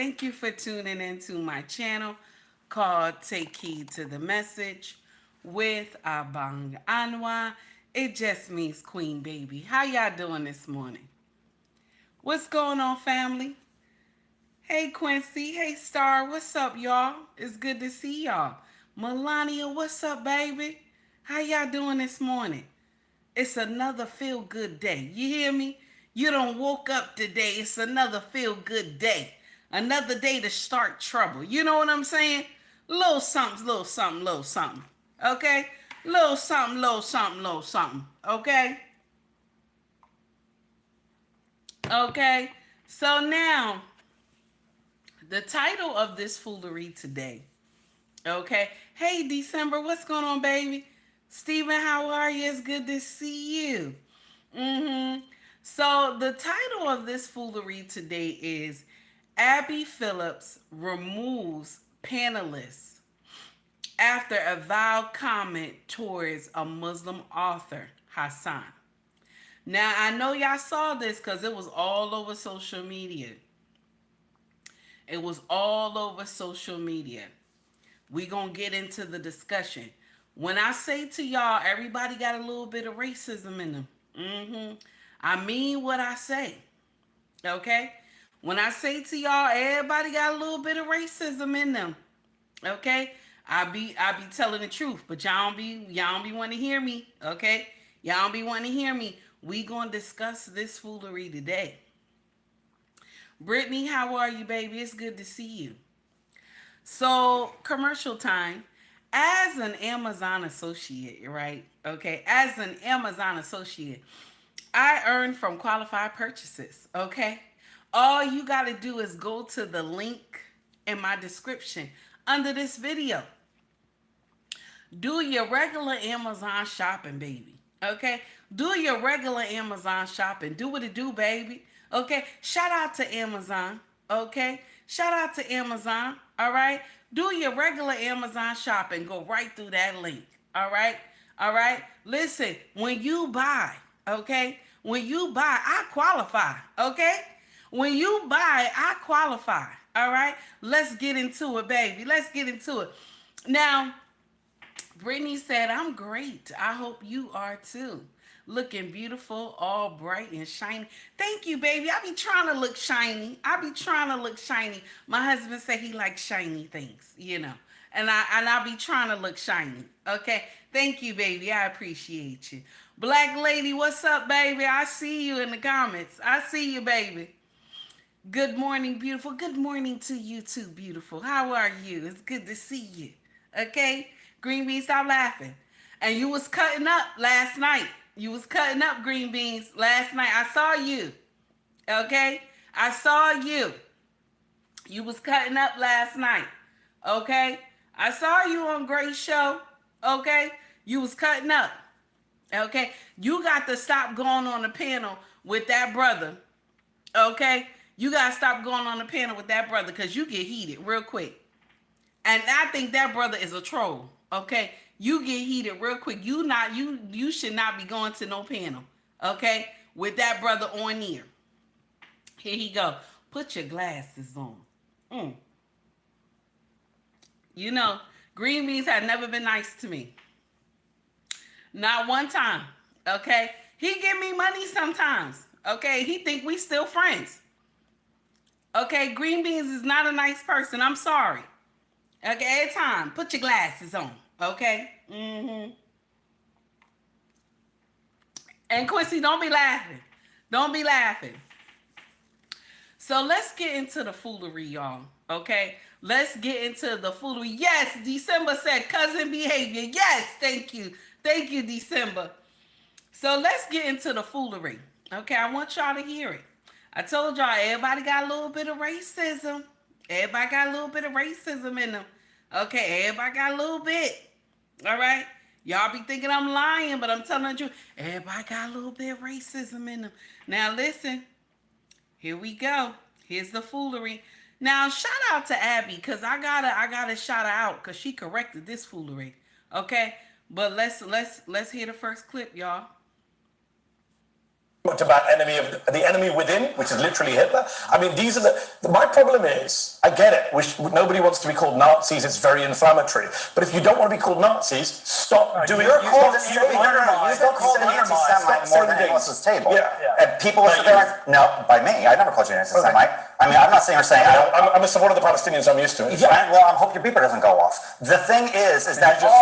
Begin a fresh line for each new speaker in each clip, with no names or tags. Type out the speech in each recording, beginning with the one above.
Thank you for tuning into my channel called Take Heed to the Message with Abang Anwa. It just means Queen Baby. How y'all doing this morning? What's going on, family? Hey, Quincy. Hey, Star. What's up, y'all? It's good to see y'all. Melania, what's up, baby? How y'all doing this morning? It's another feel-good day. You hear me? You don't woke up today. It's another feel-good day. Another day to start trouble. You know what I'm saying? Little something, little something, little something. Okay? Little something, little something, little something. Okay? Okay? So now, the title of this foolery today. Okay? Hey, December, what's going on, baby? Steven, how are you? It's good to see you. So the title of this foolery today is Abby Phillips removes panelists after a vile comment towards a Muslim author, Hasan. Now, I know y'all saw this because it was all over social media. It was all over social media. We gonna get into the discussion. When I say to y'all, everybody got a little bit of racism in them. I mean what I say. Okay? When I say to y'all, everybody got a little bit of racism in them. Okay? I be telling the truth, but y'all don't be wanting to hear me. Okay? Y'all don't be wanting to hear me. We gonna discuss this foolery today. Brittany, how are you, baby? It's good to see you. So, commercial time. As an Amazon associate, right? Okay, as an Amazon associate, I earn from qualified purchases, okay? All you got to do is go to the link in my description under this video. Do your regular Amazon shopping, baby, okay? Do your regular Amazon shopping. Do what it do, baby, okay? Shout out to Amazon, okay? Shout out to Amazon, all right? Do your regular Amazon shopping. Go right through that link, all right? All right? Listen, when you buy, okay? When you buy, I qualify, okay? When you buy, I qualify, all right? Let's get into it, baby. Let's get into it. Now, Brittany said, I'm great. I hope you are too. Looking beautiful, all bright and shiny. Thank you, baby. I be trying to look shiny. I be trying to look shiny. My husband said he likes shiny things, you know. And I be trying to look shiny. Okay. Thank you, baby. I appreciate you. Black lady, what's up, baby? I see you in the comments. I see you, baby. Good morning, beautiful. Good morning to you too, beautiful. How are you? It's good to see you. Okay? Green beans, stop laughing. And you was cutting up last night. You was cutting up, green beans, last night. I saw you. Okay? I saw you. You was cutting up last night. Okay? I saw you on Grace Show. Okay? You was cutting up. Okay? You got to stop going on the panel with that brother. Okay? You got to stop going on the panel with that brother because you get heated real quick. And I think that brother is a troll. Okay? You get heated real quick. You should not be going to no panel. Okay? With that brother on there. Here he go. Put your glasses on. You know, green beans have never been nice to me. Not one time. Okay? He give me money sometimes. Okay? He think we still friends. Okay? Green beans is not a nice person. I'm sorry. Okay? Every time. Put your glasses on. Okay? And Quincy, don't be laughing. Don't be laughing. So let's get into the foolery, y'all. Okay? Let's get into the foolery. Yes, December said cousin behavior. Yes, thank you. Thank you, December. So let's get into the foolery. Okay, I want y'all to hear it. I told y'all everybody got a little bit of racism. Everybody got a little bit of racism in them. Okay, everybody got a little bit. All right? Y'all be thinking I'm lying, but I'm telling the truth. Everybody got a little bit of racism in them. Now listen. Here we go. Here's the foolery. Now, shout out to Abby, because I gotta shout her out because she corrected this foolery. Okay? But let's hear the first clip, y'all.
talked about the enemy within, which is literally Hitler. I mean, these are my problem is, I get it. Nobody wants to be called Nazis. It's very inflammatory. But if you don't want to be called Nazis, stop doing it.
You've been called an anti-Semite more than anyone else at this table.
Yeah.
And people will sit there and, no, by me. I never called you an anti-Semite. I mean, I'm not saying
I'm a supporter of the Palestinians. I'm used to it.
Yeah, well, I hope your beeper doesn't go off. The thing is that
You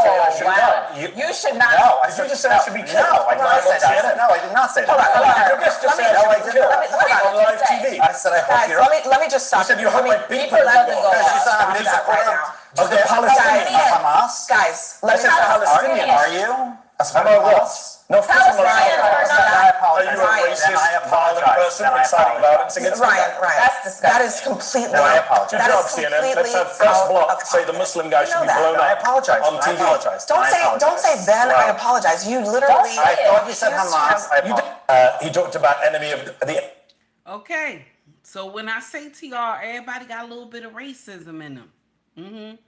should not.
No, I
did you just say I should be killed?
No, I did not say that. No, I did not say that.
Your guest just said I should be killed on live TV.
I said I hope you're.
Let me just stop.
You said you hope my beeper
doesn't
doesn't
go
go
off.
off.
She's not
right now.
Of the Palestinians.
Hamas?
Guys, let me
Palestinian.
Are you?
Am I what? No, of course I'm not. Are you a racist, violent person inciting violence against me?
Right.
That's disgusting.
That is completely.
No, I apologize.
Good job, CNN. Let's have first block say the Muslim guy should be blown
I
up
apologize.
on TV.
Don't say then I apologize. You literally.
I thought you said Hamas.
He talked about enemy of the.
Okay, so when I say to y'all, everybody got a little bit of racism in them.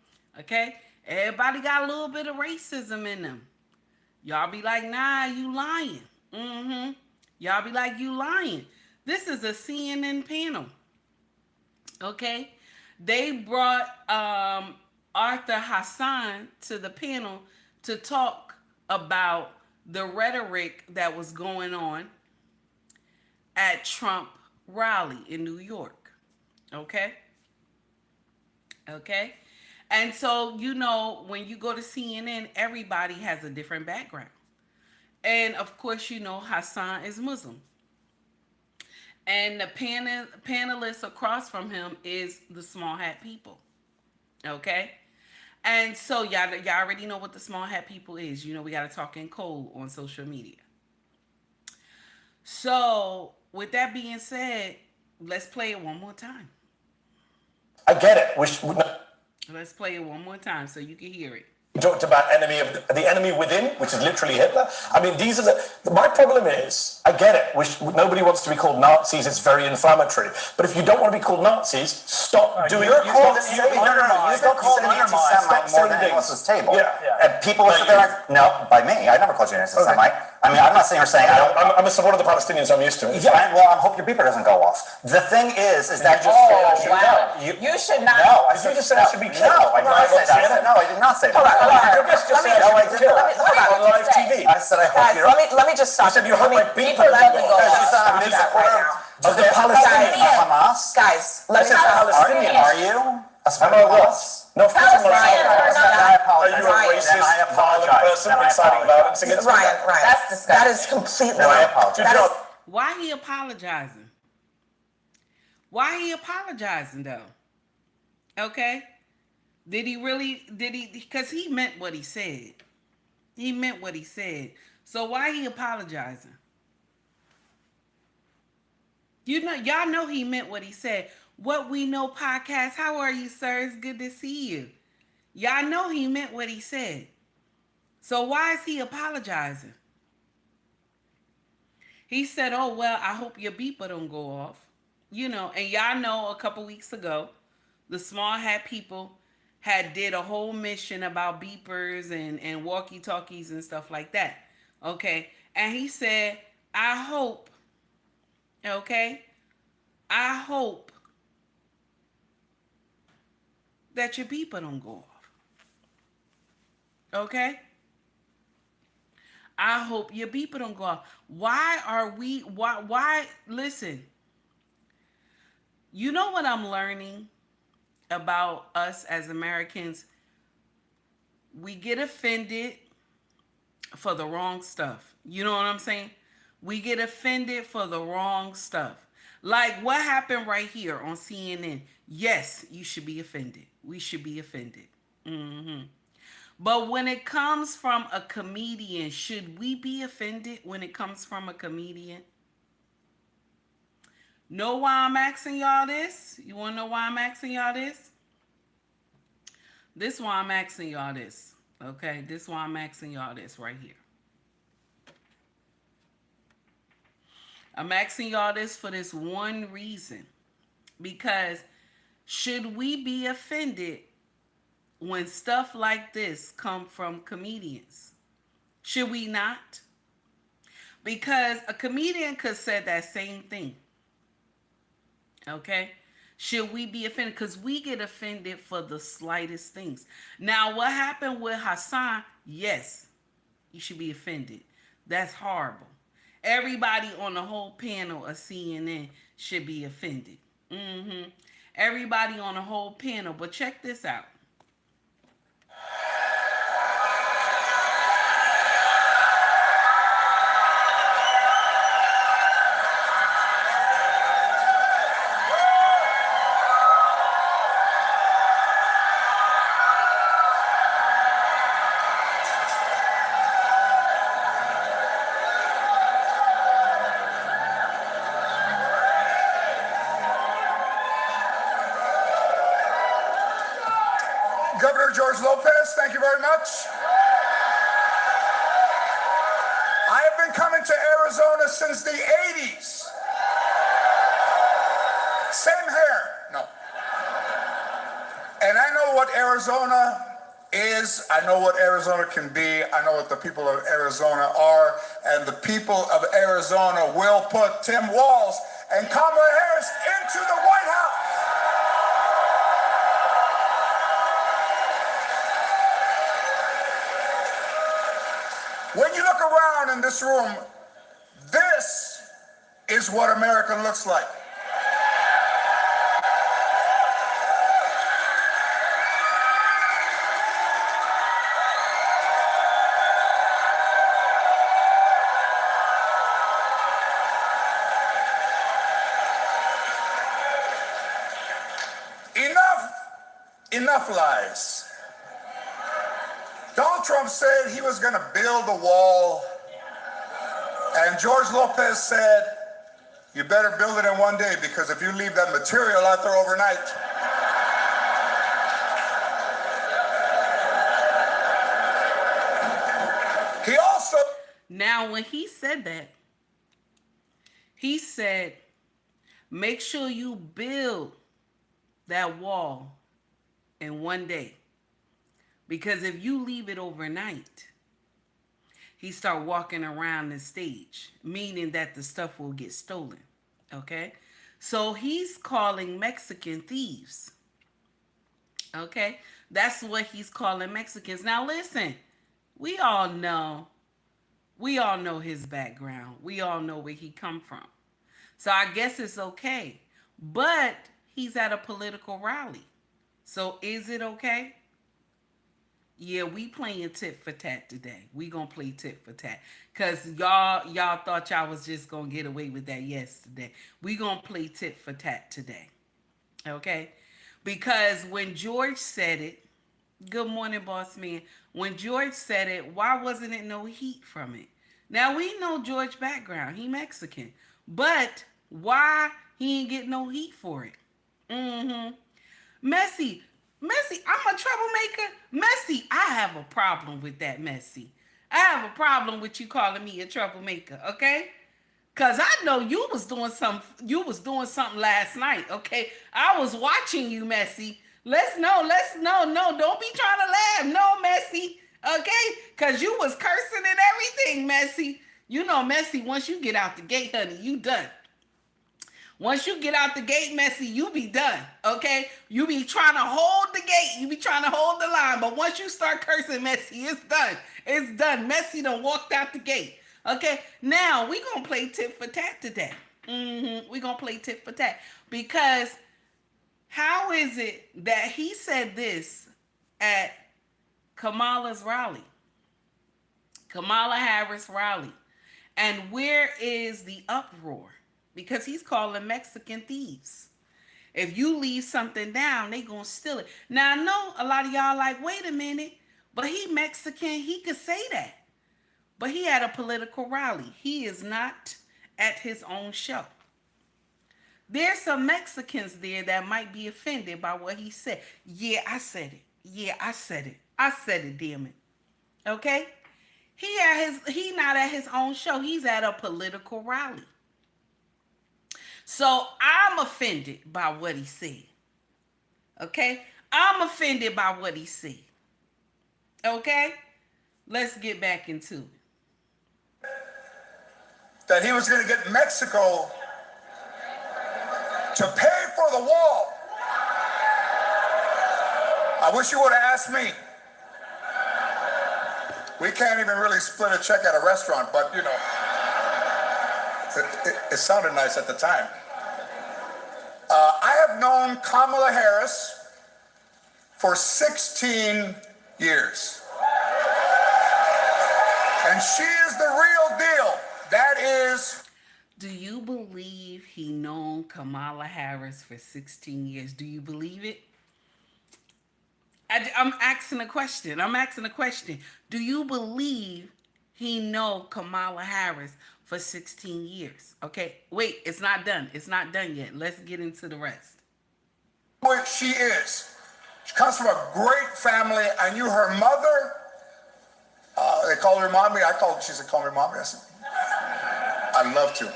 Okay, everybody got a little bit of racism in them. Y'all be like, nah, you lying. Y'all be like, you lying. This is a CNN panel. Okay, they brought Arthur Hasan to the panel to talk about the rhetoric that was going on at Trump rally in New York. Okay. And so, when you go to CNN, everybody has a different background. And of course, Hasan is Muslim. And the panelist across from him is the small hat people. Okay. And so y'all already know what the small hat people is. We got to talk in code on social media. So with that being said, let's play it one more time.
I get it.
Let's play it one more time so you can hear it.
We talked about the enemy within, which is literally Hitler. I mean, these are my problem is, I get it. Nobody wants to be called Nazis. It's very inflammatory. But if you don't want to be called Nazis, stop doing it.
You've been called an anti-Semite more than anyone else at this table.
Yeah.
And people will sit there and, no, by me. I never called you an anti-Semite. I mean, I'm not saying
I'm a supporter of the Palestinians. I'm used to it.
Yeah, well, I hope your beeper doesn't go off. The thing is that
You should not.
No,
you just said I should be killed.
No, I did not say that. No, I did not say that.
Your guest just said I should be killed on live TV.
I said I hope you're.
Let me just stop.
You said you hope my beeper doesn't go off.
She's not a supporter
of the Palestinians.
Hamas?
Guys,
I said Palestinian.
Are you?
Am I what? No, of course I'm not.
Are
you a racist, violent person inciting violence against me?
Right. That's disgusting. That is completely.
No, I apologize.
Why he apologizing? Why he apologizing though? Okay. Did he? Because he meant what he said. He meant what he said. So why he apologizing? Y'all know he meant what he said. What We Know podcast. How are you, sir? It's good to see you. Y'all know he meant what he said. So why is he apologizing? He said, oh, well, I hope your beeper don't go off. And y'all know a couple weeks ago, the small hat people did a whole mission about beepers and walkie-talkies and stuff like that. Okay. And he said, I hope that your beeper don't go off. Okay? I hope your beeper don't go off. Why, listen. You know what I'm learning about us as Americans? We get offended for the wrong stuff. You know what I'm saying? We get offended for the wrong stuff. Like what happened right here on CNN. Yes, you should be offended. We should be offended. But when it comes from a comedian, should we be offended when it comes from a comedian? Know why I'm asking y'all this? You want to know why I'm asking y'all this? This is why I'm asking y'all this. Okay, this is why I'm asking y'all this right here. I'm asking y'all this for this one reason. Because should we be offended when stuff like this come from comedians? Should we not? Because a comedian could say that same thing. Okay? Should we be offended? Because we get offended for the slightest things. Now, what happened with Hasan? Yes, you should be offended. That's horrible. Everybody on the whole panel of CNN should be offended. Everybody on the whole panel. But check this out.
Governor George Lopez, thank you very much. I have been coming to Arizona since the 80s. Same hair, no. And I know what Arizona is. I know what Arizona can be. I know what the people of Arizona are. And the people of Arizona will put Tim Walz and Kamala Harris into the White House. When you look around in this room, this is what America looks like. Enough lies. Donald Trump said he was going to build a wall, and George Lopez said, you better build it in one day, because if you leave that material out there overnight, he also...
Now, when he said that, he said, make sure you build that wall in one day. Because if you leave it overnight, he start walking around the stage, meaning that the stuff will get stolen. Okay? So he's calling Mexican thieves. Okay? That's what he's calling Mexicans. Now listen, we all know his background. We all know where he come from. So I guess it's okay. But he's at a political rally. So is it okay? Yeah, we playing tit for tat today. We gonna play tit for tat. Cause y'all thought y'all was just gonna get away with that yesterday. We gonna play tit for tat today. Okay? Because when George said it, good morning, boss man. When George said it, why wasn't it no heat from it? Now we know George's background. He Mexican. But why he ain't get no heat for it? Messy, I'm a troublemaker. Messy, I have a problem with that, Messy. I have a problem with you calling me a troublemaker, okay? Cause I know you was doing something last night, okay? I was watching you, Messy. No, don't be trying to laugh. No, Messy, okay? Cause you was cursing and everything, Messy. You know, Messy, once you get out the gate, honey, you done. Once you get out the gate, Messy, you be done, okay? You be trying to hold the gate. You be trying to hold the line. But once you start cursing, Messy, it's done. It's done. Messy done walked out the gate, okay? Now, we going to play tit for tat today. We going to play tit for tat. Because how is it that he said this at Kamala's rally? Kamala Harris rally. And where is the uproar? Because he's calling Mexican thieves. If you leave something down, they gonna steal it. Now, I know a lot of y'all like, wait a minute, but he Mexican, he could say that. But he had a political rally. He is not at his own show. There's some Mexicans there that might be offended by what he said. Yeah, I said it. Yeah, I said it. I said it, damn it. Okay? He not at his own show. He's at a political rally. So I'm offended by what he said. Okay? I'm offended by what he said. Okay? Let's get back into it.
that he was going to get Mexico to pay for the wall. I wish you would have asked me. We can't even really split a check at a restaurant, but you know, it sounded nice at the time. I have known Kamala Harris for 16 years. And she is the real deal. That is.
Do you believe he known Kamala Harris for 16 years? Do you believe it? I'm asking a question. Do you believe he know Kamala Harris for 16 years? Okay, wait, it's not done. It's not done yet. Let's get into the rest.
What she is. She comes from a great family. I knew her mother. They call her mommy. She said, call me mommy. I said, I'd love to.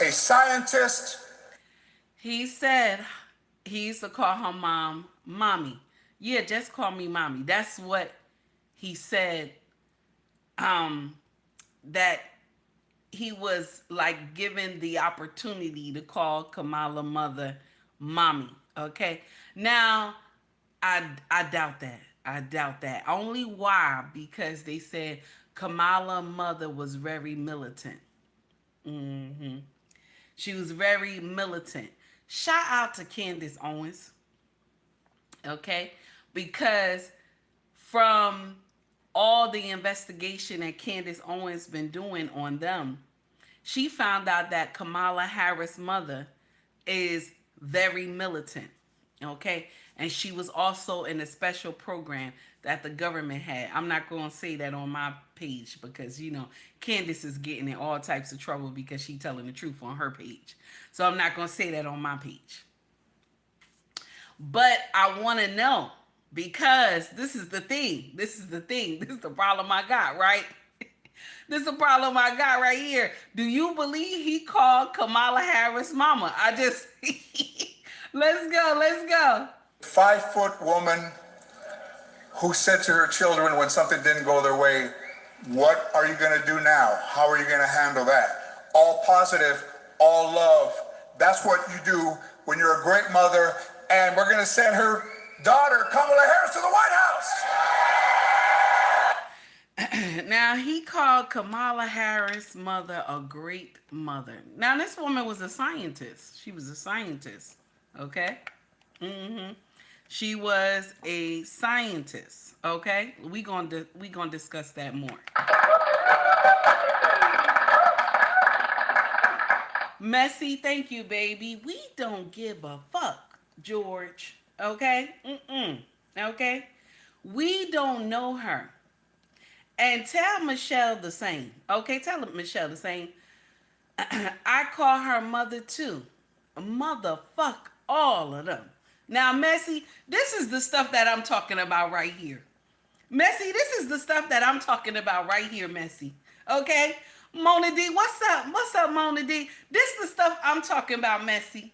A scientist.
He said he used to call her mom, mommy. Yeah, just call me mommy. That's what he said. That he was like given the opportunity to call Kamala mother mommy. Okay. Now, I doubt that. I doubt that. Only why? Because they said Kamala mother was very militant. She was very militant. Shout out to Candace Owens. Okay? Because from all the investigation that Candace Owens been doing on them, she found out that Kamala Harris' mother is very militant. Okay? And she was also in a special program that the government had. I'm not going to say that on my page because, you know, Candace is getting in all types of trouble because she's telling the truth on her page. So I'm not going to say that on my page. But I want to know because this is the thing. This is the problem I got, right? This is the problem I got right here. Do you believe he called Kamala Harris mama? Let's go.
5-foot woman who said to her children when something didn't go their way, what are you going to do now? How are you going to handle that? All positive, all love. That's what you do when you're a great mother. And we're going to send her daughter, Kamala Harris, to the White House.
Now, he called Kamala Harris' mother a great mother. Now, this woman was a scientist. She was a scientist, okay? She was a scientist, okay? We gonna discuss that more. Messy, thank you, baby. We don't give a fuck, George, okay? Okay? We don't know her. And tell Michelle the same, okay? Tell Michelle the same. I call her mother too. Motherfuck all of them. Now, Messy, this is the stuff that I'm talking about right here. Messy, this is the stuff that I'm talking about right here, Messy. Okay? Mona D, what's up? What's up, Mona D? This is the stuff I'm talking about, Messy.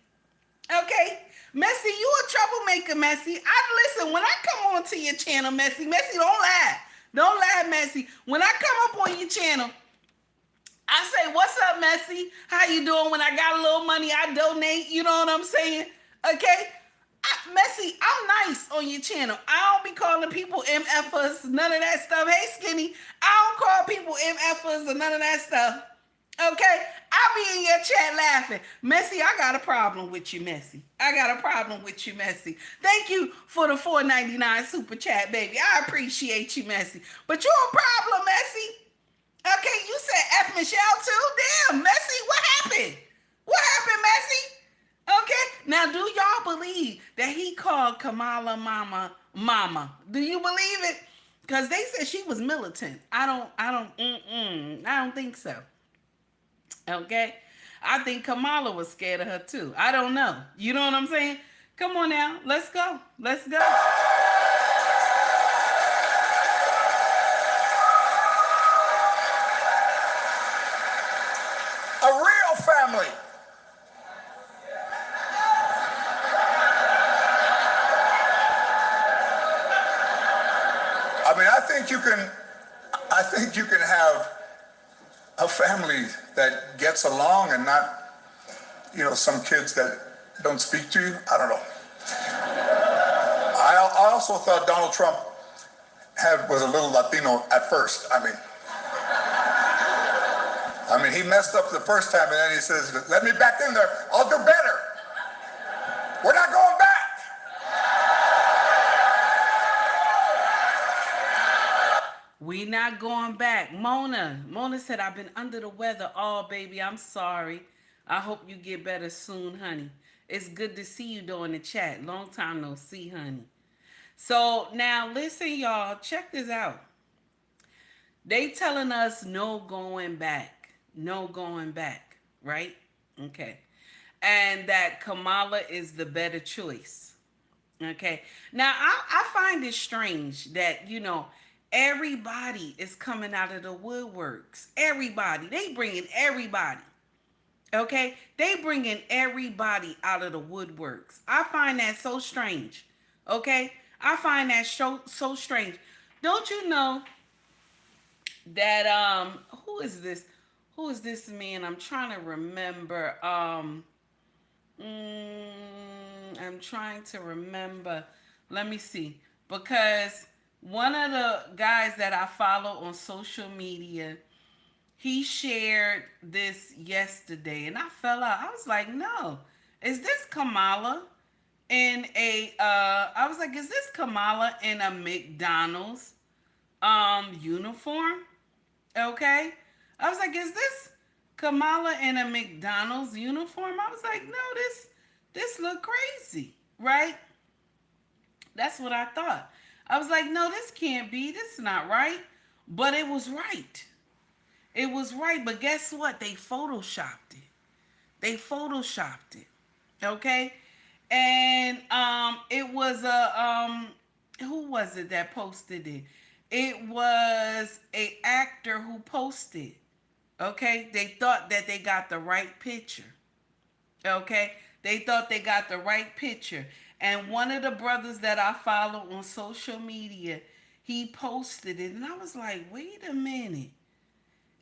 Okay? Messy, you a troublemaker, Messy. Listen, when I come on to your channel, Messy, don't lie. Don't lie, Messy. When I come up on your channel, I say, what's up, Messy? How you doing? When I got a little money, I donate. You know what I'm saying? Okay? Messy, I'm nice on your channel. I don't be calling people MFers, none of that stuff. Hey, Skinny, I don't call people MFers or none of that stuff. Okay? I be in your chat laughing. Messy, I got a problem with you, Messy. I got a problem with you, Messy. Thank you for the $4.99 super chat, baby. I appreciate you, Messy. But you a problem, Messy. Okay, you said F Michelle too? Damn, Messy, what happened? What happened, Messy? Okay, now do y'all believe that he called Kamala mama? Do you believe it? Because they said she was militant. I don't think so. Okay, I think Kamala was scared of her too. I don't know. You know what I'm saying? Come on now, let's go. Let's go.
A real family. I mean, I think you can have a family that gets along and not, some kids that don't speak to you. I don't know. I also thought Donald Trump was a little Latino at first. He messed up the first time, and then he says, "Let me back in there. I'll do better. We're not going back."
We not going back. Mona said, "I've been under the weather." Oh, baby, I'm sorry. I hope you get better soon, honey. It's good to see you though in the chat. Long time no see, honey. So now listen, y'all. Check this out. They telling us no going back. No going back. Right? Okay. And that Kamala is the better choice. Okay. Now, I find it strange that, everybody is coming out of the woodworks. Everybody. They bringing everybody. Okay? They bringing everybody out of the woodworks. I find that so strange. Okay? I find that so strange. Don't you know that who is this? Who is this man? I'm trying to remember. I'm trying to remember. Let me see. Because one of the guys that I follow on social media, he shared this yesterday, and I fell out. I was like, no, is this Kamala in a I was like, is this Kamala in a McDonald's uniform? Okay. I was like, is this Kamala in a McDonald's uniform? I was like, no, this look crazy, right? That's what I thought. I was like, no, this can't be. This is not right. But it was right. It was right. But guess what? They photoshopped it. They photoshopped it. Okay? And it was who was it that posted it? It was a actor who posted. Okay? They thought that they got the right picture. Okay? They thought they got the right picture. And one of the brothers that I follow on social media, he posted it. And I was like, wait a minute.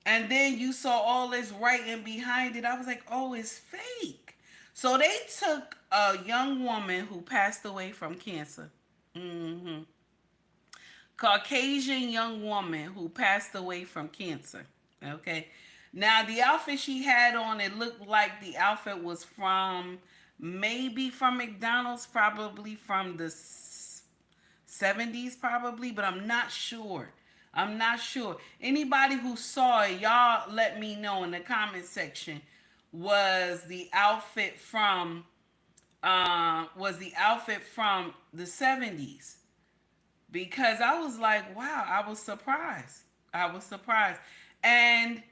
And then you saw all this writing behind it. I was like, oh, it's fake. So they took a young woman who passed away from cancer. Caucasian young woman who passed away from cancer. Okay. Now, the outfit she had on, it looked like the outfit was from, maybe from McDonald's, probably from the 70s, probably, but I'm not sure. I'm not sure. Anybody who saw it, y'all let me know in the comment section. Was the outfit from the 70s? Because I was like, wow, I was surprised. And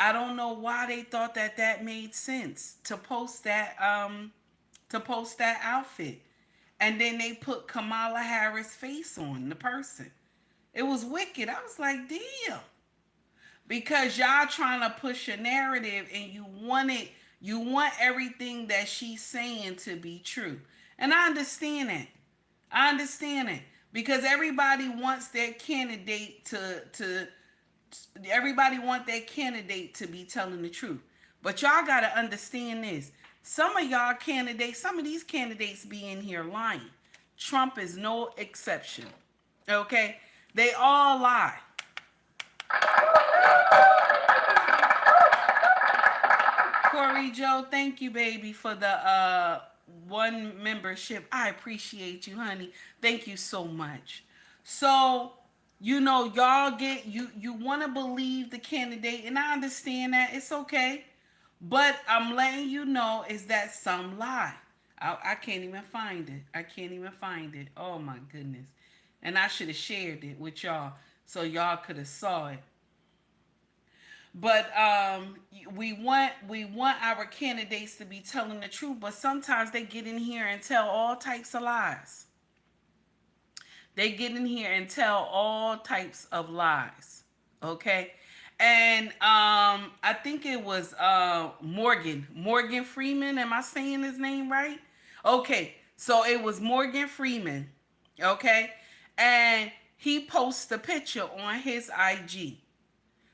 I don't know why they thought that made sense to post that outfit. And then they put Kamala Harris' face on the person. It was wicked. I was like, damn. Because y'all trying to push a narrative and you want everything that she's saying to be true. And I understand that. Because everybody wants their candidate to be telling the truth. But y'all got to understand this. Some of these candidates be in here lying. Trump is no exception. Okay? They all lie. Corey Joe, thank you, baby, for the one membership. I appreciate you, honey. Thank you so much. So, y'all you want to believe the candidate, and I understand that. It's okay. But I'm letting you know is that some lie. I can't even find it. Oh, my goodness. And I should have shared it with y'all so y'all could have saw it. But we want our candidates to be telling the truth, but sometimes they get in here and tell all types of lies. Okay? And I think it was Morgan Freeman. Am I saying his name right? Okay, so it was Morgan Freeman. Okay? And he posted a picture on his IG.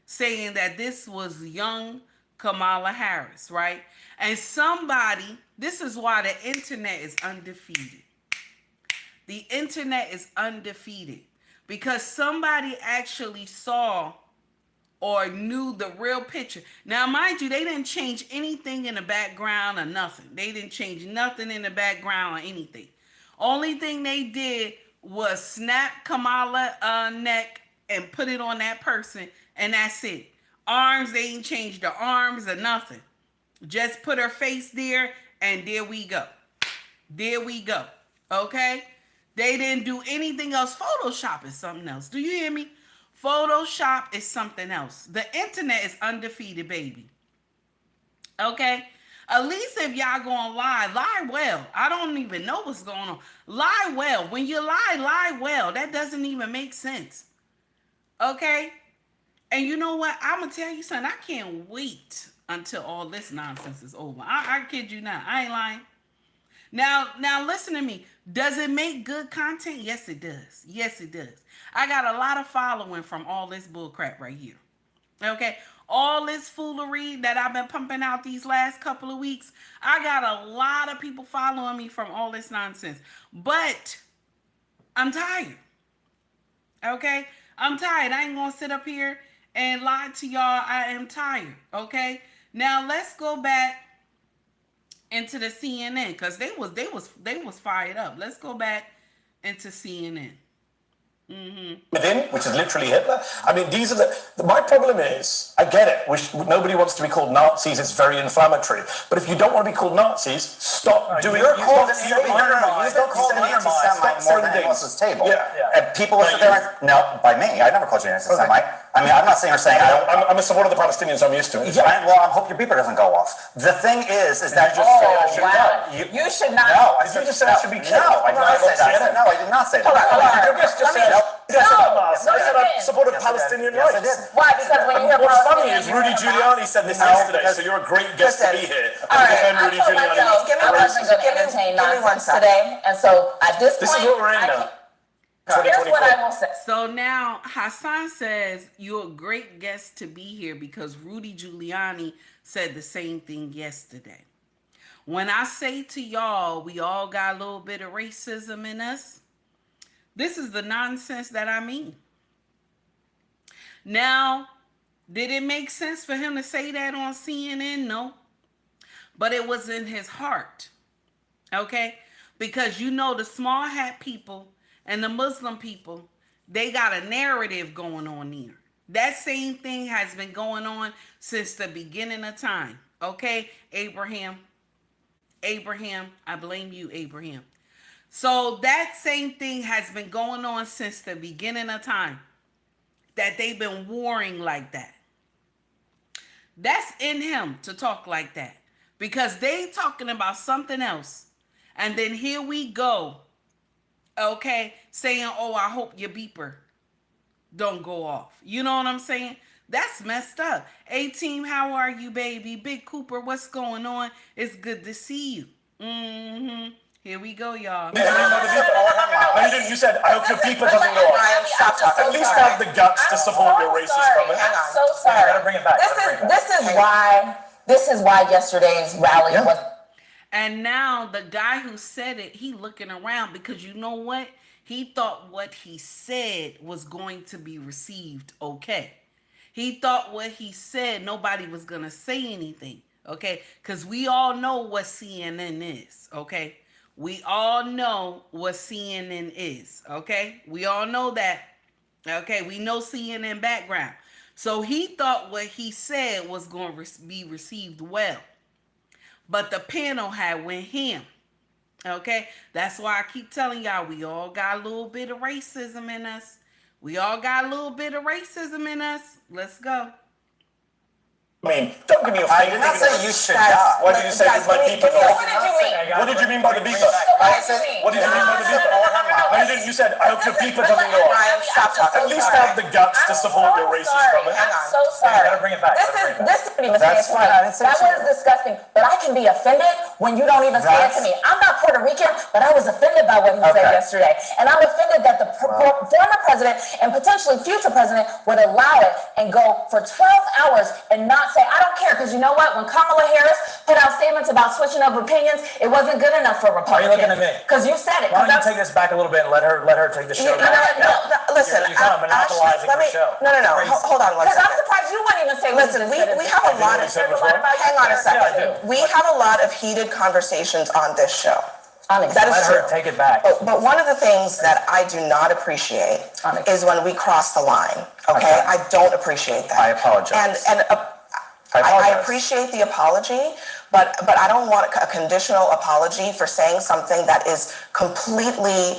saying that this was young Kamala Harris, right? And somebody, this is why the internet is undefeated. The internet is undefeated because somebody actually saw or knew the real picture. Now, mind you, they didn't change anything in the background or nothing. They didn't change nothing in the background or anything. Only thing they did was snap Kamala neck and put it on that person, and that's it. Arms, they ain't changed the arms or nothing. Just put her face there, and there we go. There we go. Okay? They didn't do anything else. Photoshop is something else. Do you hear me? Photoshop is something else. The internet is undefeated, baby. Okay? At least if y'all gonna lie well. I don't even know what's going on. Lie well. When you lie well. That doesn't even make sense. Okay? And you know what? I'm gonna tell you something. I can't wait until all this nonsense is over. I kid you not. I ain't lying. Now listen to me. Does it make good content? Yes, it does. Yes, it does. I got a lot of following from all this bull crap right here. Okay? All this foolery that I've been pumping out these last couple of weeks, I got a lot of people following me from all this nonsense. But I'm tired. Okay? I'm tired. I ain't gonna sit up here and lie to y'all. I am tired. Okay? Now let's go back into the CNN because they was fired up. Let's go back into CNN.
Within, which is literally Hitler. I mean, these are my problem is, I get it. Nobody wants to be called Nazis. It's very inflammatory. But if you don't want to be called Nazis, stop doing it.
You're called an anti-Semite. You still called an anti-Semite more than anyone else's table.
Yeah.
And people will sit there and, no, by me, I never called you an anti-Semite. I mean, I'm not saying you're saying
I'm a supporter of the Palestinians. I'm used to it.
Yeah, well, I hope your beeper doesn't go off. The thing is that
You should not.
No,
you just said I should be killed.
No, I did not say that. No, I did not say that.
Your guest just said I said I supported Palestinian rights.
Why? Because when you hear
What's funny
Palestinian,
is Rudy Giuliani said this yesterday, so you're a great guest to be here.
All right,
Defend Rudy Giuliani.
I wasn't going to entertain nonsense today, and so at this point,
This is what we're in now.
Here's what I will say.
So now Hasan says you're a great guest to be here because Rudy Giuliani said the same thing yesterday. When I say to y'all, we all got a little bit of racism in us, this is the nonsense that I mean. Now, did it make sense for him to say that on CNN? No. But it was in his heart. Okay? Because you know the small hat people and the Muslim people, they got a narrative going on there. That same thing has been going on since the beginning of time. Okay? Abraham, I blame you, Abraham. So that same thing has been going on since the beginning of time. That they've been warring like that. That's in him to talk like that. Because they talking about something else. And then here we go. Okay, saying, oh, I hope your beeper don't go off. You know what I'm saying? That's messed up. A-Team, how are you, baby? Big Cooper, what's going on? It's good to see you. Here we go, y'all.
No, you didn't. You said, I hope your beeper doesn't go off. At least have the guts to support your racist comment.
I'm so sorry.
gotta bring it back.
This is why yesterday's rally was.
And now the guy who said it, he looking around because you know what? He thought what he said was going to be received okay. He thought what he said, nobody was going to say anything, okay? Because we all know what CNN is, okay? We all know what CNN is, okay? We all know that, okay? We know CNN background. So he thought what he said was going to be received well. But the panel had went him. Okay? That's why I keep telling y'all we all got a little bit of racism in us. We all got a little bit of racism in us. Let's go.
I mean, don't give me a
I did not say you should die.
Why did you say this my beeper?
What did you mean?
What did you mean by the beeper? What did you mean by the beeper? No, you didn't. You said, I hope your beeper doesn't go off. At least have the guts to support your racist comment.
I'm so sorry.
gotta bring it back.
This is pretty much
That's fine. I didn't say
that was disgusting. But I can be offended
when you don't even say it to me. I'm not Puerto Rican, but I was offended by what he said yesterday. And I'm offended that the former president and potentially future president would allow it and go for 12 hours and not say, I don't care, because you know what? When Kamala Harris put out statements about switching up opinions, it wasn't good enough for Republicans.
Why are you looking at me?
Because you said it.
Why don't you take this back a little bit and let her take the show back?
Listen,
You're kind of monopolizing the show.
No. Hold on one
Because I'm
second.
surprised you wouldn't even say what
Listen,
you said.
we have a lot of. Hang on a second.
Yeah, I do.
We have a lot of heated conversations on this show. That is
Let
true.
her take it back.
But one of the things that I do not appreciate is when we cross the line. Okay, I don't appreciate that.
I apologize.
And I appreciate the apology, but I don't want a conditional apology for saying something that is completely.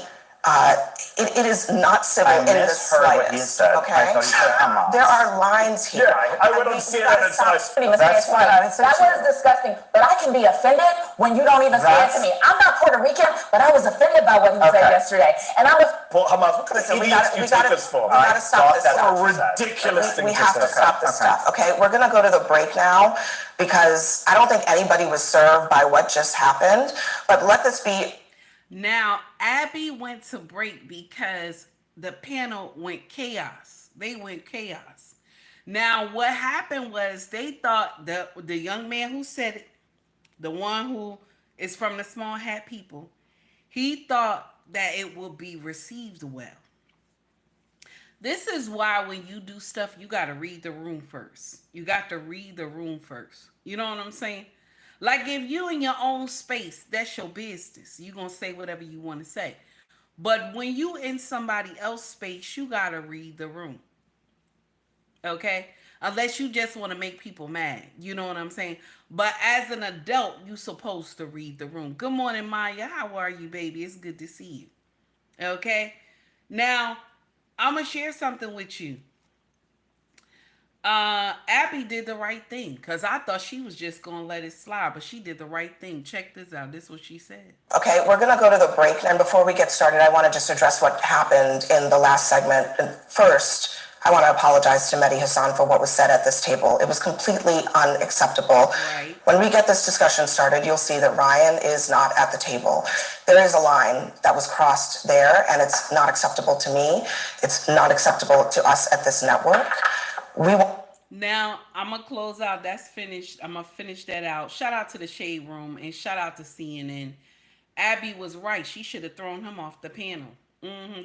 It is not civil in the
misheard what you
slightest.
said.
Okay,
I thought you said Hamas.
there are lines here.
Yeah, I went on CNN and said,
That's fine. I didn't say
That
so.
was disgusting. But I can be offended when you don't even say it to me. I'm not Puerto Rican, but I was offended by what he said yesterday. And I was.
well, Hamas, what kind of
Listen, we
idiots do you take us for?
gotta stop this
That's
stuff.
A ridiculous thing
We
to
have to
say.
stop this stuff. Okay, we're gonna go to the break now because I don't think anybody was served by what just happened. But let this be.
Now, Abby went to break because the panel went chaos. They went chaos. Now, what happened was they thought the young man who said it, the one who is from the small hat people, he thought that it would be received well. This is why when you do stuff, you got to read the room first. You got to read the room first. You know what I'm saying? Like if you in your own space, that's your business. You gonna say whatever you want to say. But when you in somebody else's space, you gotta read the room. Okay? Unless you just want to make people mad. You know what I'm saying? But as an adult, you supposed to read the room. Good morning, Maya. How are you, baby? It's good to see you. Okay? Now, I'm gonna share something with you. Abby did the right thing because I thought she was just gonna let it slide, but she did the right thing. Check this out. This is what she said.
Okay, we're gonna go to the break, and before we get started, I want to just address what happened in the last segment. And first, I want to apologize to Mehdi Hasan for what was said at this table. It was completely unacceptable.
Right.
When we get this discussion started, you'll see that Ryan is not at the table. There is a line that was crossed there, and it's not acceptable to me. It's not acceptable to us at this network.
Now, I'm going to close out. That's finished. I'm going to finish that out. Shout out to the Shade Room and shout out to CNN. Abby was right. She should have thrown him off the panel.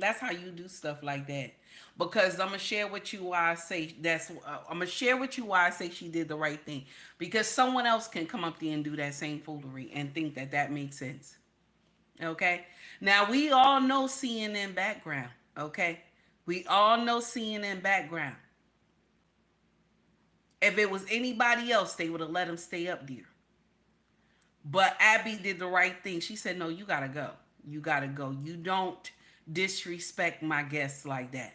That's how you do stuff like that. Because I'm going to share with you why I say I'm going to share with you why I say she did the right thing. Because someone else can come up there and do that same foolery and think that that makes sense. Okay? Now, we all know CNN background. Okay? We all know CNN background. If it was anybody else, they would have let him stay up there. But Abby did the right thing. She said, no, you got to go. You got to go. You don't disrespect my guests like that.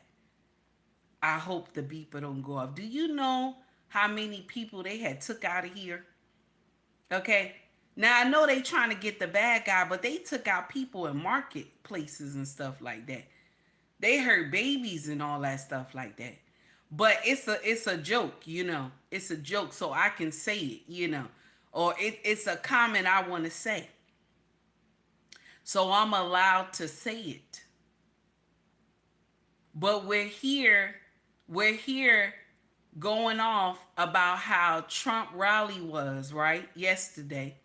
I hope the beeper don't go off. Do you know how many people they had took out of here? Okay. Now, I know they trying to get the bad guy, but they took out people in marketplaces and stuff like that. They hurt babies and all that stuff like that. But it's a joke, you know. It's a joke, so I can say it, you know. Or it's a comment I want to say. So I'm allowed to say it. But we're here going off about how Trump rally was, right? Yesterday.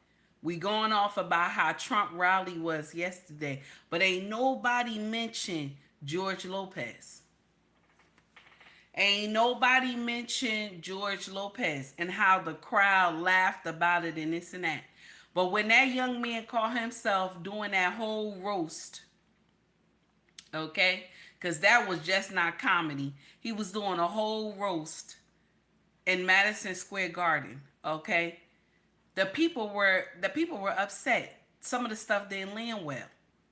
We going off about how Trump rally was yesterday. But ain't nobody mentioned George Lopez. Ain't nobody mentioned George Lopez and how the crowd laughed about it and this and that. But when that young man caught himself doing that whole roast, okay, because that was just not comedy. He was doing a whole roast in Madison Square Garden, okay? The people were upset. Some of the stuff didn't land well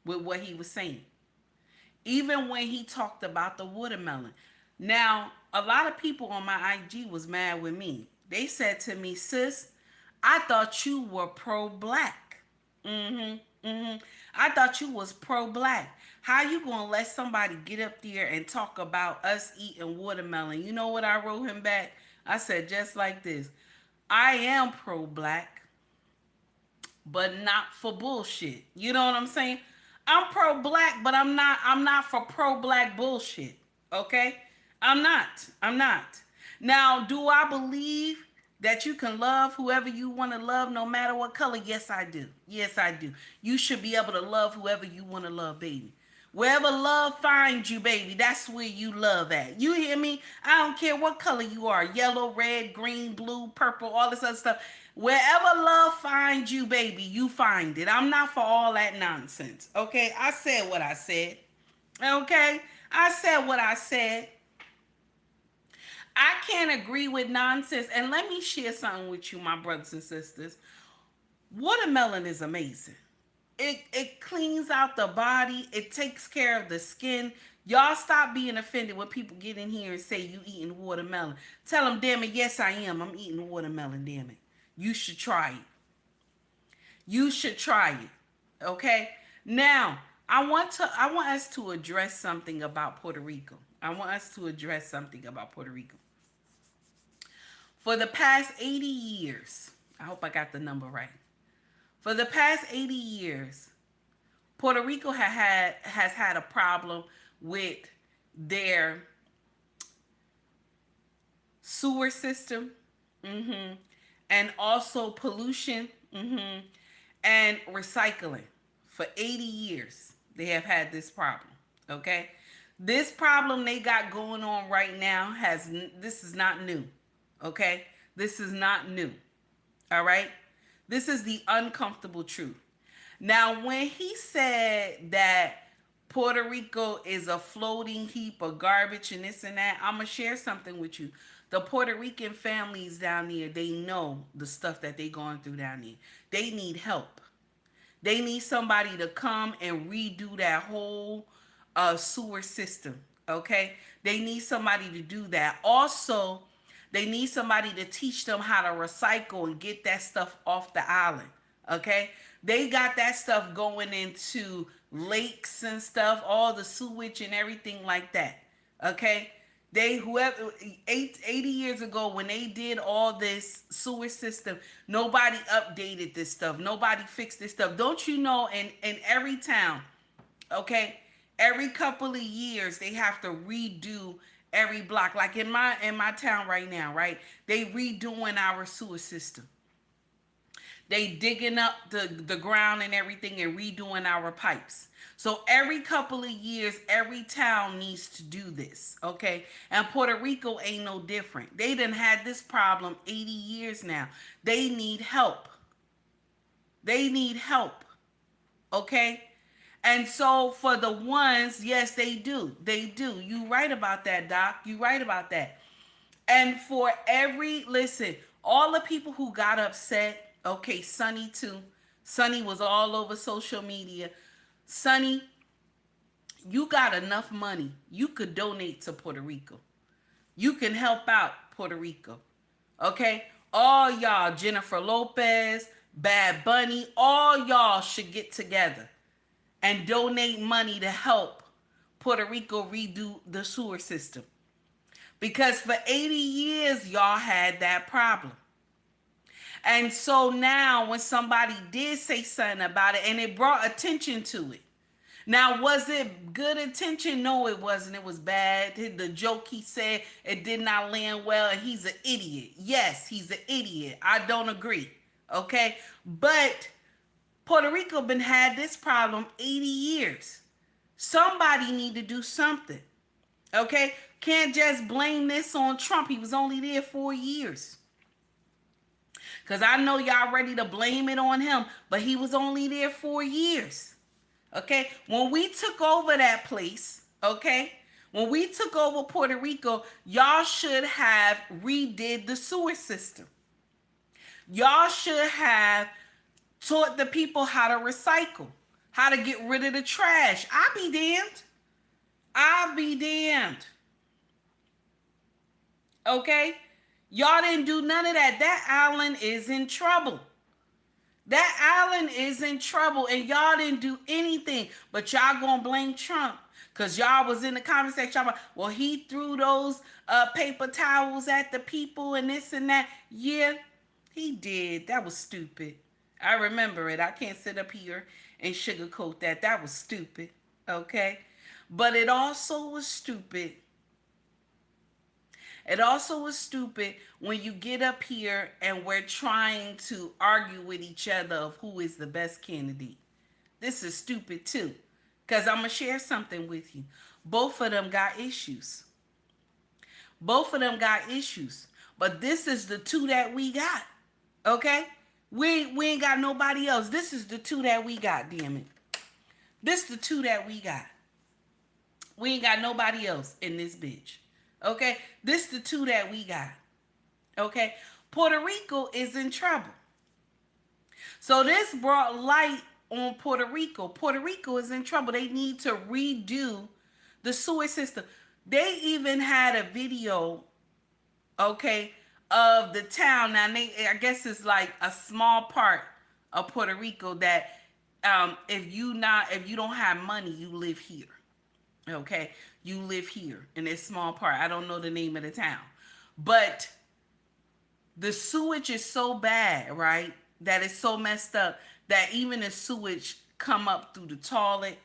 with what he was saying. Even when he talked about the watermelon. Now, a lot of people on my IG was mad with me. They said to me, sis, I thought you were pro-black. I thought you was pro-black. How you gonna let somebody get up there and talk about us eating watermelon? You know what I wrote him back? I said just like this. I am pro-black, but not for bullshit. You know what I'm saying? I'm pro-black, but I'm not for pro-black bullshit. Okay? I'm not. I'm not. Now, do I believe that you can love whoever you want to love no matter what color? Yes, I do. Yes, I do. You should be able to love whoever you want to love, baby. Wherever love finds you, baby, that's where you love at. You hear me? I don't care what color you are, yellow, red, green, blue, purple, all this other stuff. Wherever love finds you, baby, you find it. I'm not for all that nonsense. Okay? I said what I said. Okay? I said what I said. I can't agree with nonsense. And let me share something with you, my brothers and sisters. Watermelon is amazing. It cleans out the body. It takes care of the skin. Y'all stop being offended when people get in here and say you eating watermelon. Tell them, damn it, yes I am. I'm eating watermelon, damn it. You should try it. You should try it. Okay? Now, I want us to address something about Puerto Rico. I want us to address something about Puerto Rico. For the past 80 years, I hope I got the number right. For the past 80 years, Puerto Rico has had a problem with their sewer system, and also pollution, and recycling. For 80 years, they have had this problem, okay? This problem they got going on right now this is not new, okay? This is not new, all right? This is the uncomfortable truth. Now, when he said that Puerto Rico is a floating heap of garbage and this and that, I'm going to share something with you. The Puerto Rican families down there, they know the stuff that they going through down there. They need help. They need somebody to come and redo that whole sewer system, okay? They need somebody to do that. Also, they need somebody to teach them how to recycle and get that stuff off the island, okay? They got that stuff going into lakes and stuff, all the sewage and everything like that, okay? 80 years ago when they did all this sewer system, nobody updated this stuff. Nobody fixed this stuff. Don't you know in every town, okay, every couple of years they have to redo every block. Like in my town right now, right? They redoing our sewer system. They digging up the ground and everything and redoing our pipes. So every couple of years, every town needs to do this, okay? And Puerto Rico ain't no different. They done had this problem 80 years now. They need help. They need help, okay? And so for the ones, yes, they do. They do. You right about that, Doc. You right about that. And for listen, all the people who got upset, okay, Sonny too. Sonny was all over social media. Sonny, you got enough money. You could donate to Puerto Rico. You can help out Puerto Rico. Okay? All y'all, Jennifer Lopez, Bad Bunny, all y'all should get together and donate money to help Puerto Rico redo the sewer system. Because for 80 years, y'all had that problem. And so now when somebody did say something about it and it brought attention to it. Now, was it good attention? No, it wasn't. It was bad. The joke he said, it did not land well and he's an idiot. Yes, he's an idiot. I don't agree. Okay? But Puerto Rico been had this problem 80 years. Somebody need to do something. Okay? Can't just blame this on Trump. He was only there 4 years. Because I know y'all ready to blame it on him, but he was only there 4 years. Okay? When we took over that place, okay? When we took over Puerto Rico, y'all should have redid the sewer system. Y'all should have taught the people how to recycle, how to get rid of the trash. I'll be damned. I'll be damned. Okay? Y'all didn't do none of that. That island is in trouble. That island is in trouble and y'all didn't do anything. But y'all gonna blame Trump because y'all was in the comment section. Y'all, well, he threw those paper towels at the people and this and that. Yeah, he did. That was stupid. I remember it. I can't sit up here and sugarcoat that. That was stupid. Okay? But it also was stupid. It also was stupid when you get up here and we're trying to argue with each other of who is the best candidate. This is stupid too. Because I'm going to share something with you. Both of them got issues. Both of them got issues. But this is the two that we got. Okay? We ain't got nobody else. This is the two that we got, damn it. This the two that we got. We ain't got nobody else in this bitch. Okay? This the two that we got. Okay? Puerto Rico is in trouble. So this brought light on Puerto Rico. Puerto Rico is in trouble. They need to redo the sewer system. They even had a video, okay, of the town. Now, I guess it's like a small part of Puerto Rico that if you don't have money, you live here. Okay, you live here in this small part. I don't know the name of the town, but the sewage is so bad, right? That it's so messed up that even the sewage come up through the toilet,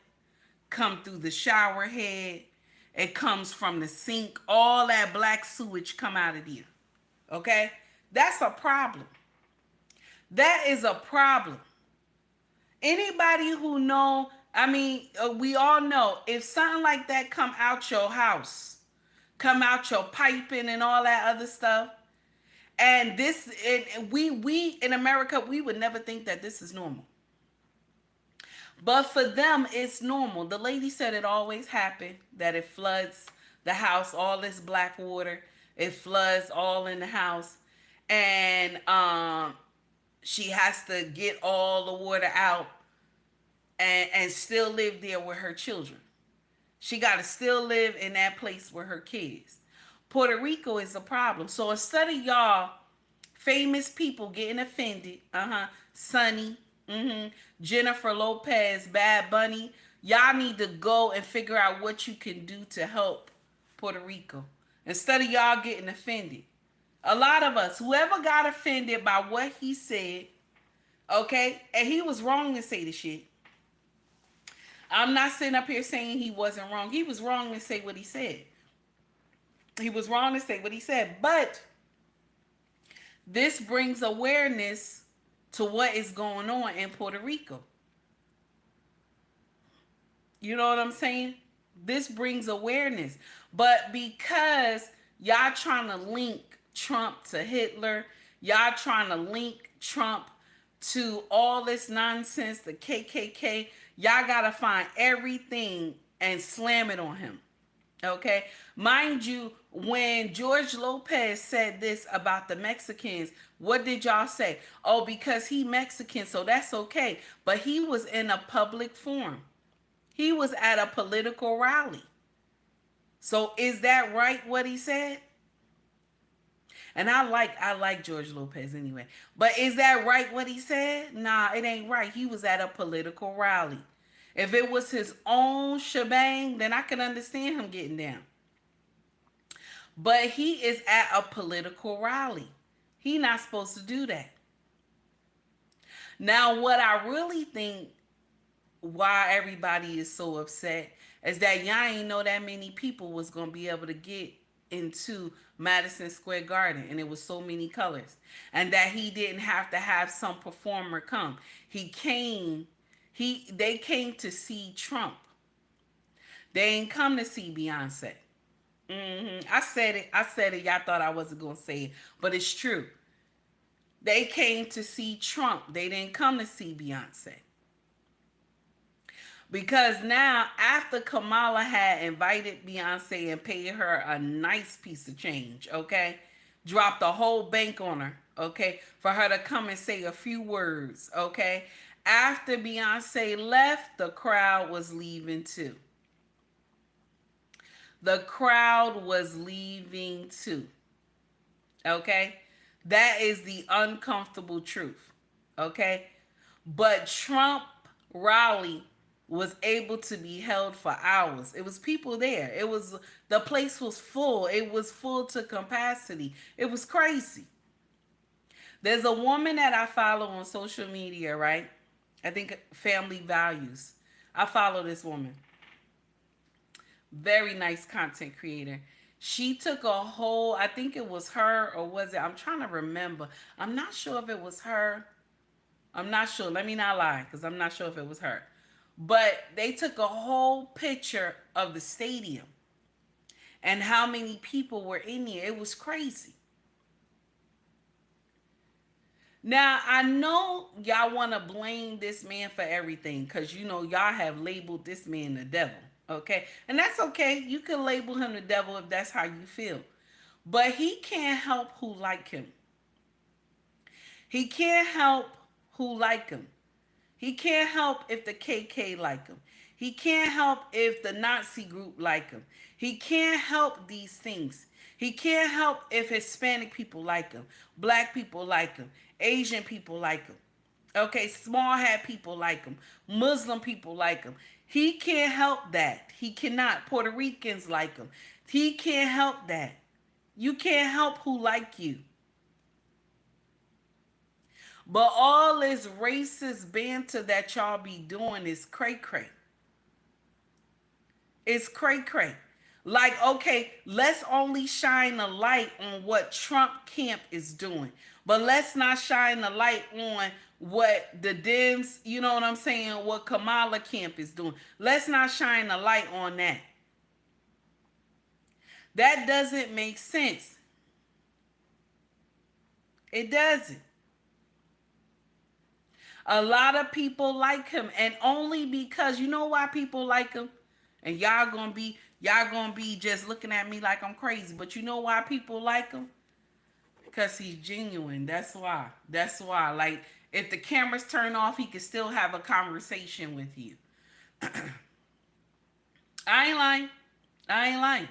come through the shower head, it comes from the sink. All that black sewage come out of there. Okay, that's a problem. That is a problem. Anybody who know, I mean, we all know if something like that come out your house, come out your piping and all that other stuff, and this, and we in America, we would never think that this is normal. But for them, it's normal. The lady said it always happened, that it floods the house, all this black water, it floods all in the house, and she has to get all the water out and still live there with her children. She got to still live in that place with her kids. Puerto Rico is a problem. So instead of y'all famous people getting offended, Sunny, Jennifer Lopez, Bad Bunny, y'all need to go and figure out what you can do to help Puerto Rico. Instead of y'all getting offended. A lot of us, whoever got offended by what he said, okay, and he was wrong to say the shit. I'm not sitting up here saying he wasn't wrong. He was wrong to say what he said. He was wrong to say what he said. But this brings awareness to what is going on in Puerto Rico. You know what I'm saying? This brings awareness. But because y'all trying to link Trump to Hitler, y'all trying to link Trump to all this nonsense, the KKK, y'all gotta find everything and slam it on him. Okay? Mind you, when George Lopez said this about the Mexicans, what did y'all say? Oh, because he Mexican, so that's okay. But he was in a public forum. He was at a political rally. So is that right what he said? And I like George Lopez anyway. But is that right what he said? Nah, it ain't right. He was at a political rally. If it was his own shebang, then I could understand him getting down. But he is at a political rally. He not supposed to do that. Now, what I really think why everybody is so upset is that y'all ain't know that many people was going to be able to get into Madison Square Garden, and it was so many colors, and that he didn't have to have some performer come. They came to see Trump. They ain't come to see Beyonce. I said it. Y'all thought I wasn't gonna say it, but it's true. They came to see Trump. They didn't come to see Beyonce. Because now, after Kamala had invited Beyonce and paid her a nice piece of change, okay, dropped a whole bank on her, okay, for her to come and say a few words, okay. After Beyonce left, the crowd was leaving too. The crowd was leaving too. Okay? That is the uncomfortable truth. Okay? But Trump rally was able to be held for hours. It was people there. The place was full. It was full to capacity. It was crazy. There's a woman that I follow on social media, right? I think Family Values. I follow this woman. Very nice content creator. She took a whole, I think it was her, or was it? I'm trying to remember. I'm not sure if it was her. I'm not sure. Let me not lie, because I'm not sure if it was her. But they took a whole picture of the stadium and how many people were in there. It was crazy. Now, I know y'all want to blame this man for everything because you know y'all have labeled this man the devil. Okay? And that's okay. You can label him the devil if that's how you feel. But he can't help who like him. He can't help who like him. He can't help if the KK like him. He can't help if the Nazi group like him. He can't help these things. He can't help if Hispanic people like him, black people like him, Asian people like him. Okay, small hat people like him, Muslim people like him. He can't help that. He cannot. Puerto Ricans like him. He can't help that. You can't help who like you. But all this racist banter that y'all be doing is cray cray. It's cray cray. Like, okay, let's only shine a light on what Trump camp is doing. But let's not shine a light on what the Dems, you know what I'm saying, what Kamala camp is doing. Let's not shine a light on that. That doesn't make sense. It doesn't. A lot of people like him, and only because you know why people like him, and y'all gonna be just looking at me like I'm crazy. But you know why people like him? Because he's genuine. That's why. That's why. Like if the cameras turn off, he can still have a conversation with you. I ain't lying. I ain't lying.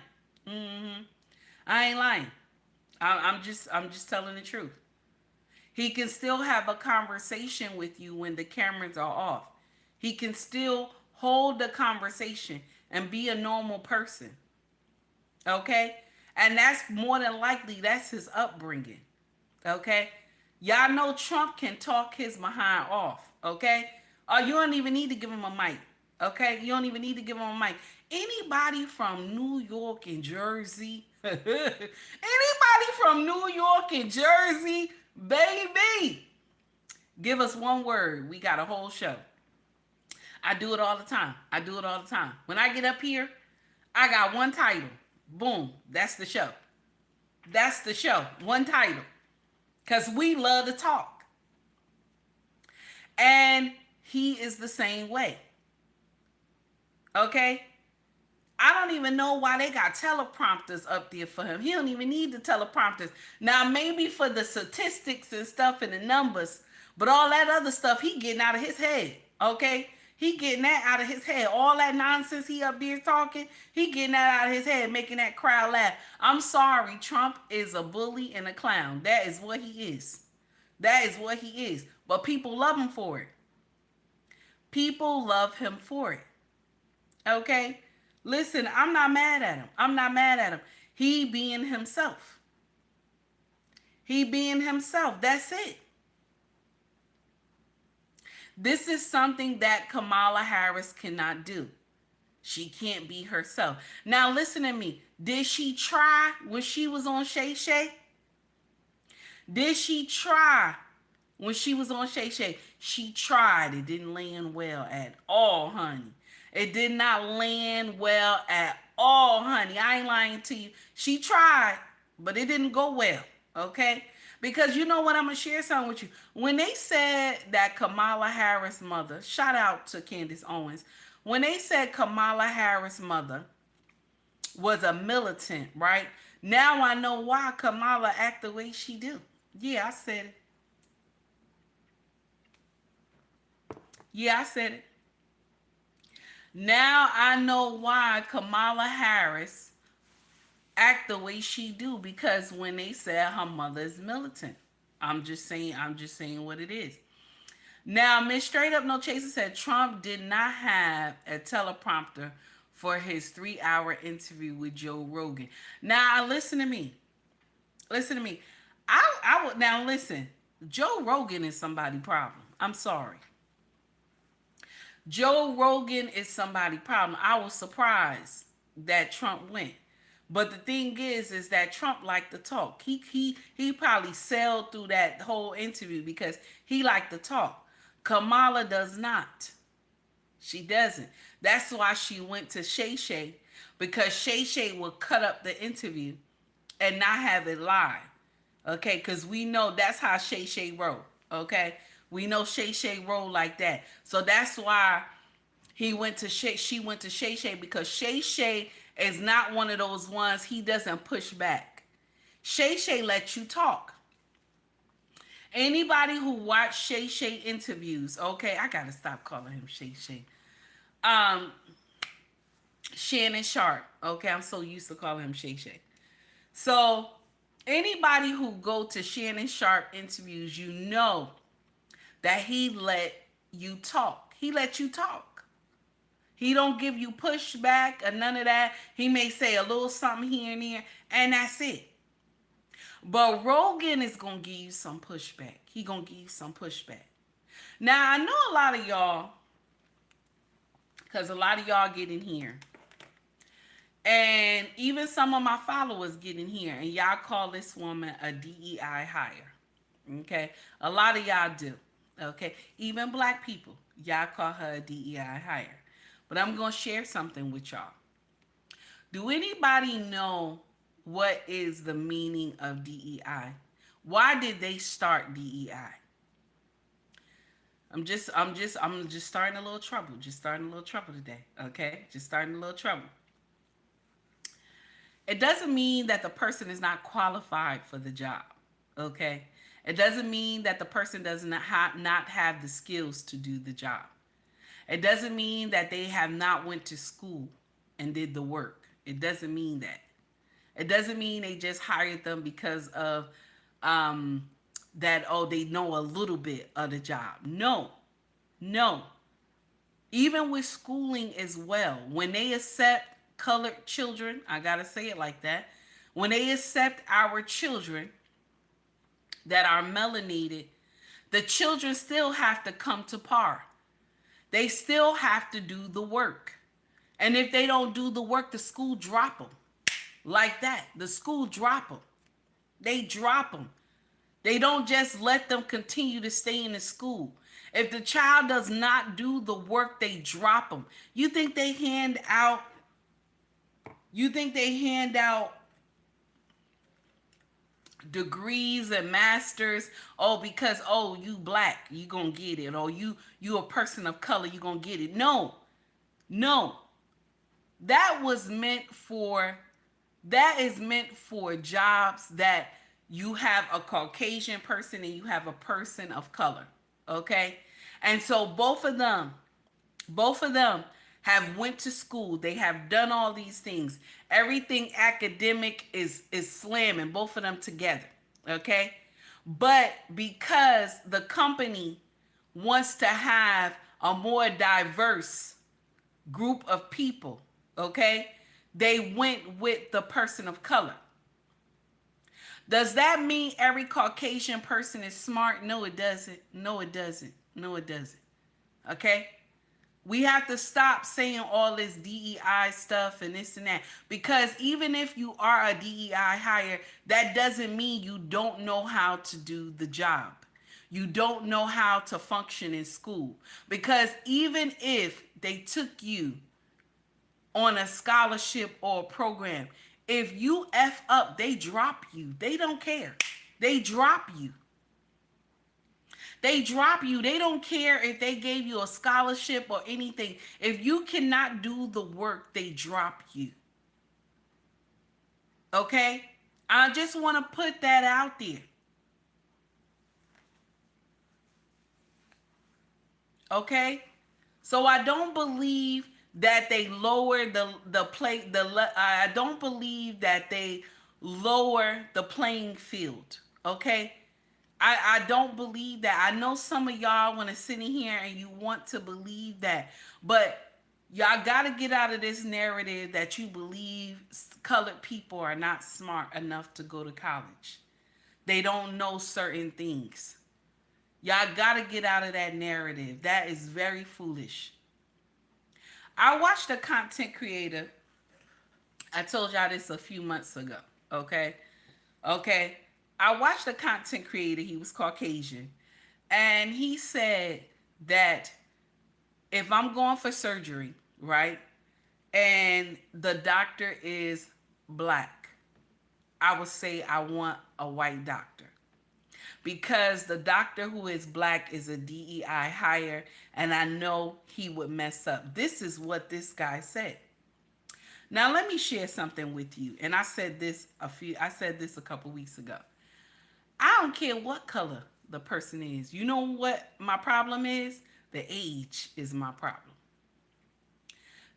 I ain't lying. I'm just telling the truth. He can still have a conversation with you when the cameras are off. He can still hold the conversation and be a normal person. Okay? And that's more than likely, that's his upbringing. Okay? Y'all know Trump can talk his behind off. Okay? You don't even need to give him a mic. Okay? You don't even need to give him a mic. Anybody from New York and Jersey, anybody from New York and Jersey, baby, give us one word. We got a whole show. I do it all the time. I do it all the time. When I get up here, I got one title. Boom. That's the show. That's the show. One title. Because we love to talk. And he is the same way. Okay? I don't even know why they got teleprompters up there for him. He don't even need the teleprompters. Now, maybe for the statistics and stuff and the numbers, but all that other stuff, he getting out of his head, okay? He getting that out of his head. All that nonsense he up there talking, he getting that out of his head, making that crowd laugh. I'm sorry, Trump is a bully and a clown. That is what he is. That is what he is. But people love him for it. People love him for it. Okay? Listen, I'm not mad at him. I'm not mad at him. He being himself. He being himself. That's it. This is something that Kamala Harris cannot do. She can't be herself. Now, listen to me. Did she try when she was on Shay Shay? Did she try when she was on Shay Shay? She tried. It didn't land well at all, honey. It did not land well at all, honey. I ain't lying to you. She tried, but it didn't go well, okay? Because you know what? I'm going to share something with you. When they said that Kamala Harris' mother, shout out to Candace Owens, when they said Kamala Harris' mother was a militant, right? Now I know why Kamala act the way she do. Yeah, I said it. Yeah, I said it. Now I know why Kamala Harris act the way she do, because when they said her mother is militant. I'm just saying what it is. Now, Miss Straight Up No Chaser said Trump did not have a teleprompter for his 3-hour interview with Joe Rogan. Now, listen to me. Listen to me. I would now listen. Joe Rogan is somebody's problem. I'm sorry. Joe Rogan is somebody's problem. I was surprised that Trump went. But the thing is that Trump liked to talk. He probably sailed through that whole interview because he liked to talk. Kamala does not. She doesn't. That's why she went to Shay Shay, because Shay Shay will cut up the interview and not have it live. Okay, because we know that's how Shay Shay roll. Okay, we know Shay Shay roll like that. So that's why he went to Shay. She went to Shay Shay because Shay Shay is not one of those ones. He doesn't push back. Shay Shay lets you talk. Anybody who watched Shay Shay interviews, okay, I gotta stop calling him Shay Shay. Um, Shannon Sharp. Okay, I'm so used to calling him Shay Shay. So anybody who go to Shannon Sharp interviews, you know that he let you talk. He let you talk. He don't give you pushback or none of that. He may say a little something here and there, and that's it. But Rogan is gonna give you some pushback. He gonna give you some pushback. Now I know a lot of y'all, because a lot of y'all get in here. And even some of my followers get in here and y'all call this woman a DEI hire. Okay? A lot of y'all do. Okay? Even black people, y'all call her a DEI hire. But I'm going to share something with y'all. Do anybody know what is the meaning of DEI? Why did they start DEI? I'm just starting a little trouble. Just starting a little trouble today. Okay? Just starting a little trouble. It doesn't mean that the person is not qualified for the job, okay? It doesn't mean that the person does not have the skills to do the job. It doesn't mean that they have not went to school and did the work. It doesn't mean that. It doesn't mean they just hired them because of that, oh, they know a little bit of the job. No. Even with schooling as well, when they accept colored children, I gotta say it like that, when they accept our children that are melanated, the children still have to come to par. They still have to do the work. And if they don't do the work, the school drop them. Like that. The school drop them. They drop them. They don't just let them continue to stay in the school. If the child does not do the work, they drop them. You think they hand out degrees and masters, oh, because, oh, you black, you gonna get it, or you a person of color, you gonna get it? No. That is meant for jobs that you have a Caucasian person and you have a person of color. Okay? And so both of them have went to school. They have done all these things. Everything academic is slamming both of them together. Okay? But because the company wants to have a more diverse group of people, okay, they went with the person of color. Does that mean every Caucasian person is smart? No, it doesn't. Okay? We have to stop saying all this DEI stuff and this and that. Because even if you are a DEI hire, that doesn't mean you don't know how to do the job. You don't know how to function in school. Because even if they took you on a scholarship or a program, if you F up, they drop you. They don't care. They drop you. They drop you. They don't care if they gave you a scholarship or anything. If you cannot do the work, they drop you. Okay? I just want to put that out there. Okay? So I don't believe that they lower I don't believe that they lower the playing field. Okay? I don't believe that. I know some of y'all want to sit in here and you want to believe that. But y'all got to get out of this narrative that you believe colored people are not smart enough to go to college. They don't know certain things. Y'all gotta get out of that narrative. That is very foolish. I watched a content creator. I told y'all this a few months ago. Okay. Okay. I watched a content creator. He was Caucasian. And he said that if I'm going for surgery, right, and the doctor is black, I would say I want a white doctor. Because the doctor who is black is a DEI hire, and I know he would mess up. This is what this guy said. Now let me share something with you. And I said this a couple weeks ago. I don't care what color the person is. You know what my problem is? The age is my problem.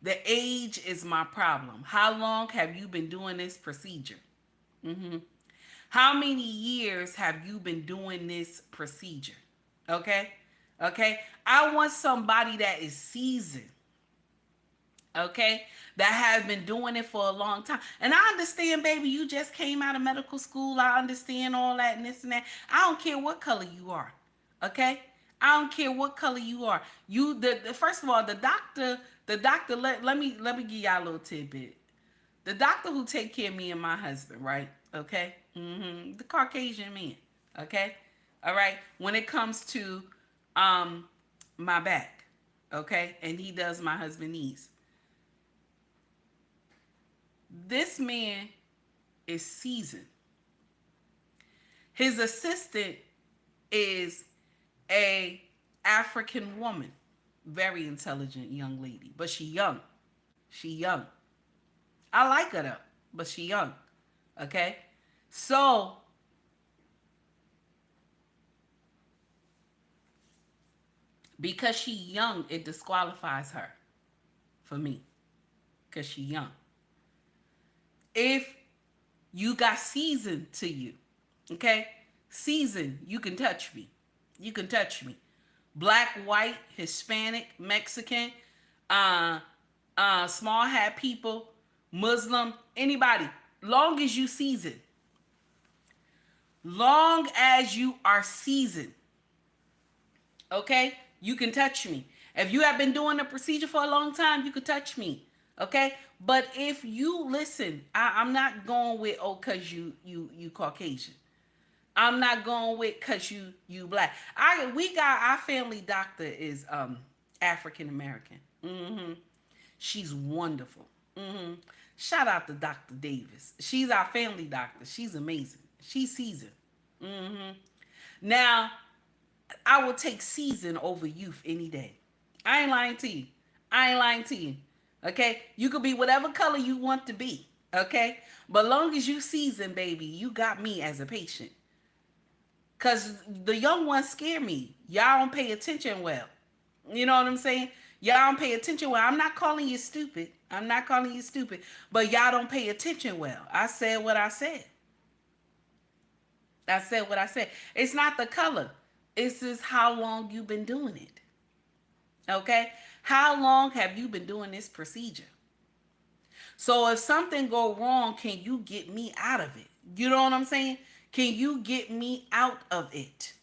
The age is my problem. How long have you been doing this procedure? How many years have you been doing this procedure? Okay? Okay? I want somebody that is seasoned. Okay? That has been doing it for a long time. And I understand, baby, you just came out of medical school. I understand all that and this and that. I don't care what color you are. Okay? I don't care what color you are. First of all, the doctor let me give y'all a little tidbit. The doctor who take care of me and my husband, right? Okay? The Caucasian man. Okay? All right? When it comes to my back, okay? And he does my husband's knees. This man is seasoned. His assistant is a African woman, very intelligent young lady, but she young. She young. I like her though, but she young. Okay? So because she young, it disqualifies her for me. Because she young. If you got season to you, okay? Season, you can touch me. You can touch me. Black, white, Hispanic, Mexican, small hat people, Muslim, anybody. Long as you season. Long as you are seasoned. Okay? You can touch me. If you have been doing the procedure for a long time, you can touch me. Okay? But if you listen, I'm not going with cause you Caucasian. I'm not going with cause you black. We got our family doctor is African American. She's wonderful. Shout out to Dr. Davis. She's our family doctor. She's amazing. She's seasoned. Now, I will take season over youth any day. I ain't lying to you. I ain't lying to you. Okay? You could be whatever color you want to be. Okay? But long as you season, baby, you got me as a patient. Because the young ones scare me. Y'all don't pay attention well. You know what I'm saying? Y'all don't pay attention well. I'm not calling you stupid. I'm not calling you stupid. But y'all don't pay attention well. I said what I said. I said what I said. It's not the color. It's just how long you've been doing it. Okay? How long have you been doing this procedure? So if something go wrong, can you get me out of it? You know what I'm saying? Can you get me out of it?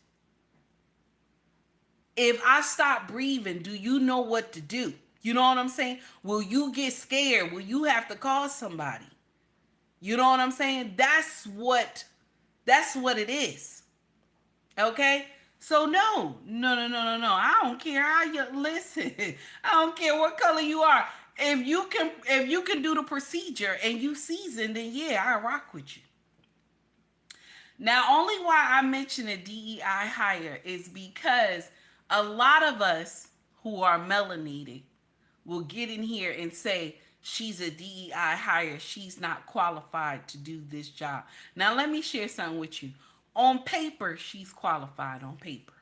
If I stop breathing, do you know what to do? You know what I'm saying? Will you get scared? Will you have to call somebody? You know what I'm saying? That's what it is. Okay? So no. I don't care how you listen. I don't care what color you are. If you can do the procedure and you seasoned, then yeah, I rock with you. Now, only why I mention a DEI hire is because a lot of us who are melanated will get in here and say, she's a DEI hire. She's not qualified to do this job. Now, let me share something with you. On paper, she's qualified on paper.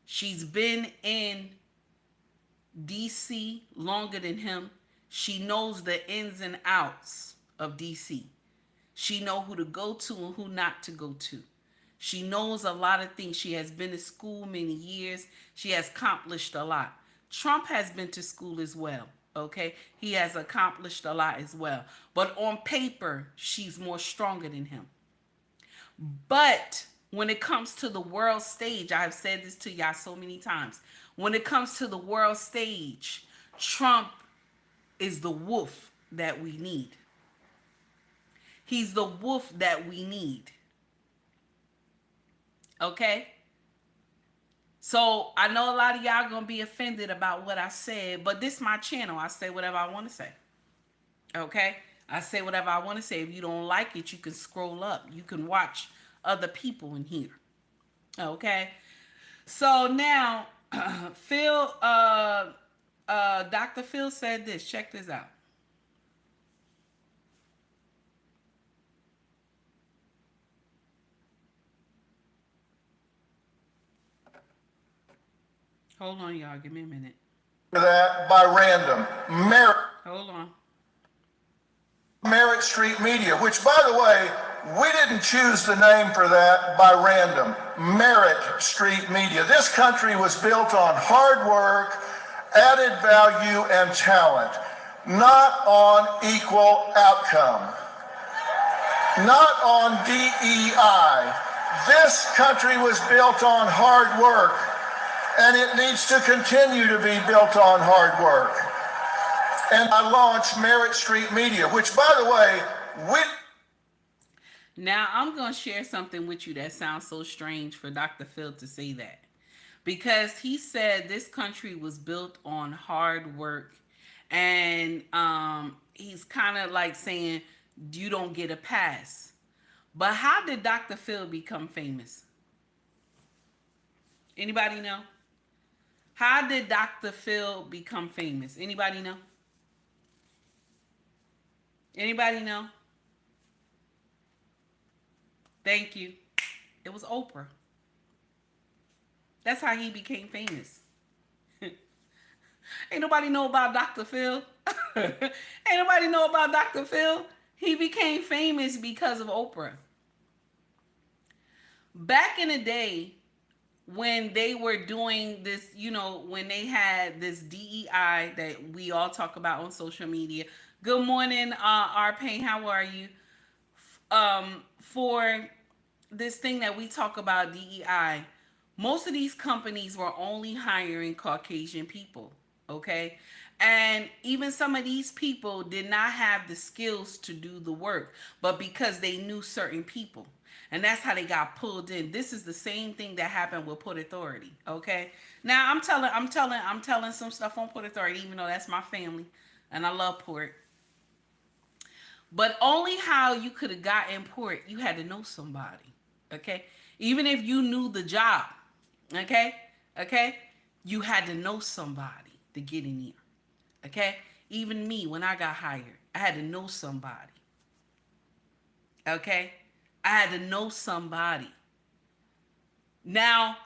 She's been in DC longer than him. She knows the ins and outs of DC. She knows who to go to and who not to go to. She knows a lot of things. She has been to school many years. She has accomplished a lot. Trump has been to school as well. Okay? He has accomplished a lot as well. But on paper, she's more stronger than him. But when it comes to the world stage, I've said this to y'all so many times. When it comes to the world stage, Trump is the wolf that we need. He's the wolf that we need. Okay? So I know a lot of y'all gonna be offended about what I said, but this is my channel. I say whatever I want to say. Okay? I say whatever I want to say. If you don't like it, you can scroll up. You can watch other people in here. Okay? So now, Phil, Dr. Phil said this. Check this out. Hold on, y'all. Give me a minute.
That by random.
Hold on.
Merit Street Media, which, by the way, we didn't choose the name for that by random. Merit Street Media. This country was built on hard work, added value, and talent, not on equal outcome, not on DEI. This country was built on hard work, and it needs to continue to be built on hard work. And I launched Merit Street Media, which, by the way,
Now, I'm going to share something with you that sounds so strange for Dr. Phil to say that. Because he said this country was built on hard work. And he's kind of like saying, you don't get a pass. But how did Dr. Phil become famous? Anybody know? How did Dr. Phil become famous? Anybody know? Anybody know? Thank you. It was Oprah. That's how he became famous. Ain't nobody know about Dr. Phil. Ain't nobody know about Dr. Phil. He became famous because of Oprah. Back in the day, when they were doing this, when they had this DEI that we all talk about on social media. Good morning, Arpain. How are you? For this thing that we talk about, DEI, most of these companies were only hiring Caucasian people. Okay. And even some of these people did not have the skills to do the work, but because they knew certain people. And that's how they got pulled in. This is the same thing that happened with Port Authority. Okay. Now I'm telling some stuff on Port Authority, even though that's my family and I love Port. But only how you could have got in Port, you had to know somebody. Okay. Even if you knew the job. Okay. Okay. You had to know somebody to get in here. Okay. Even me, when I got hired, I had to know somebody. Okay. I had to know somebody. Now,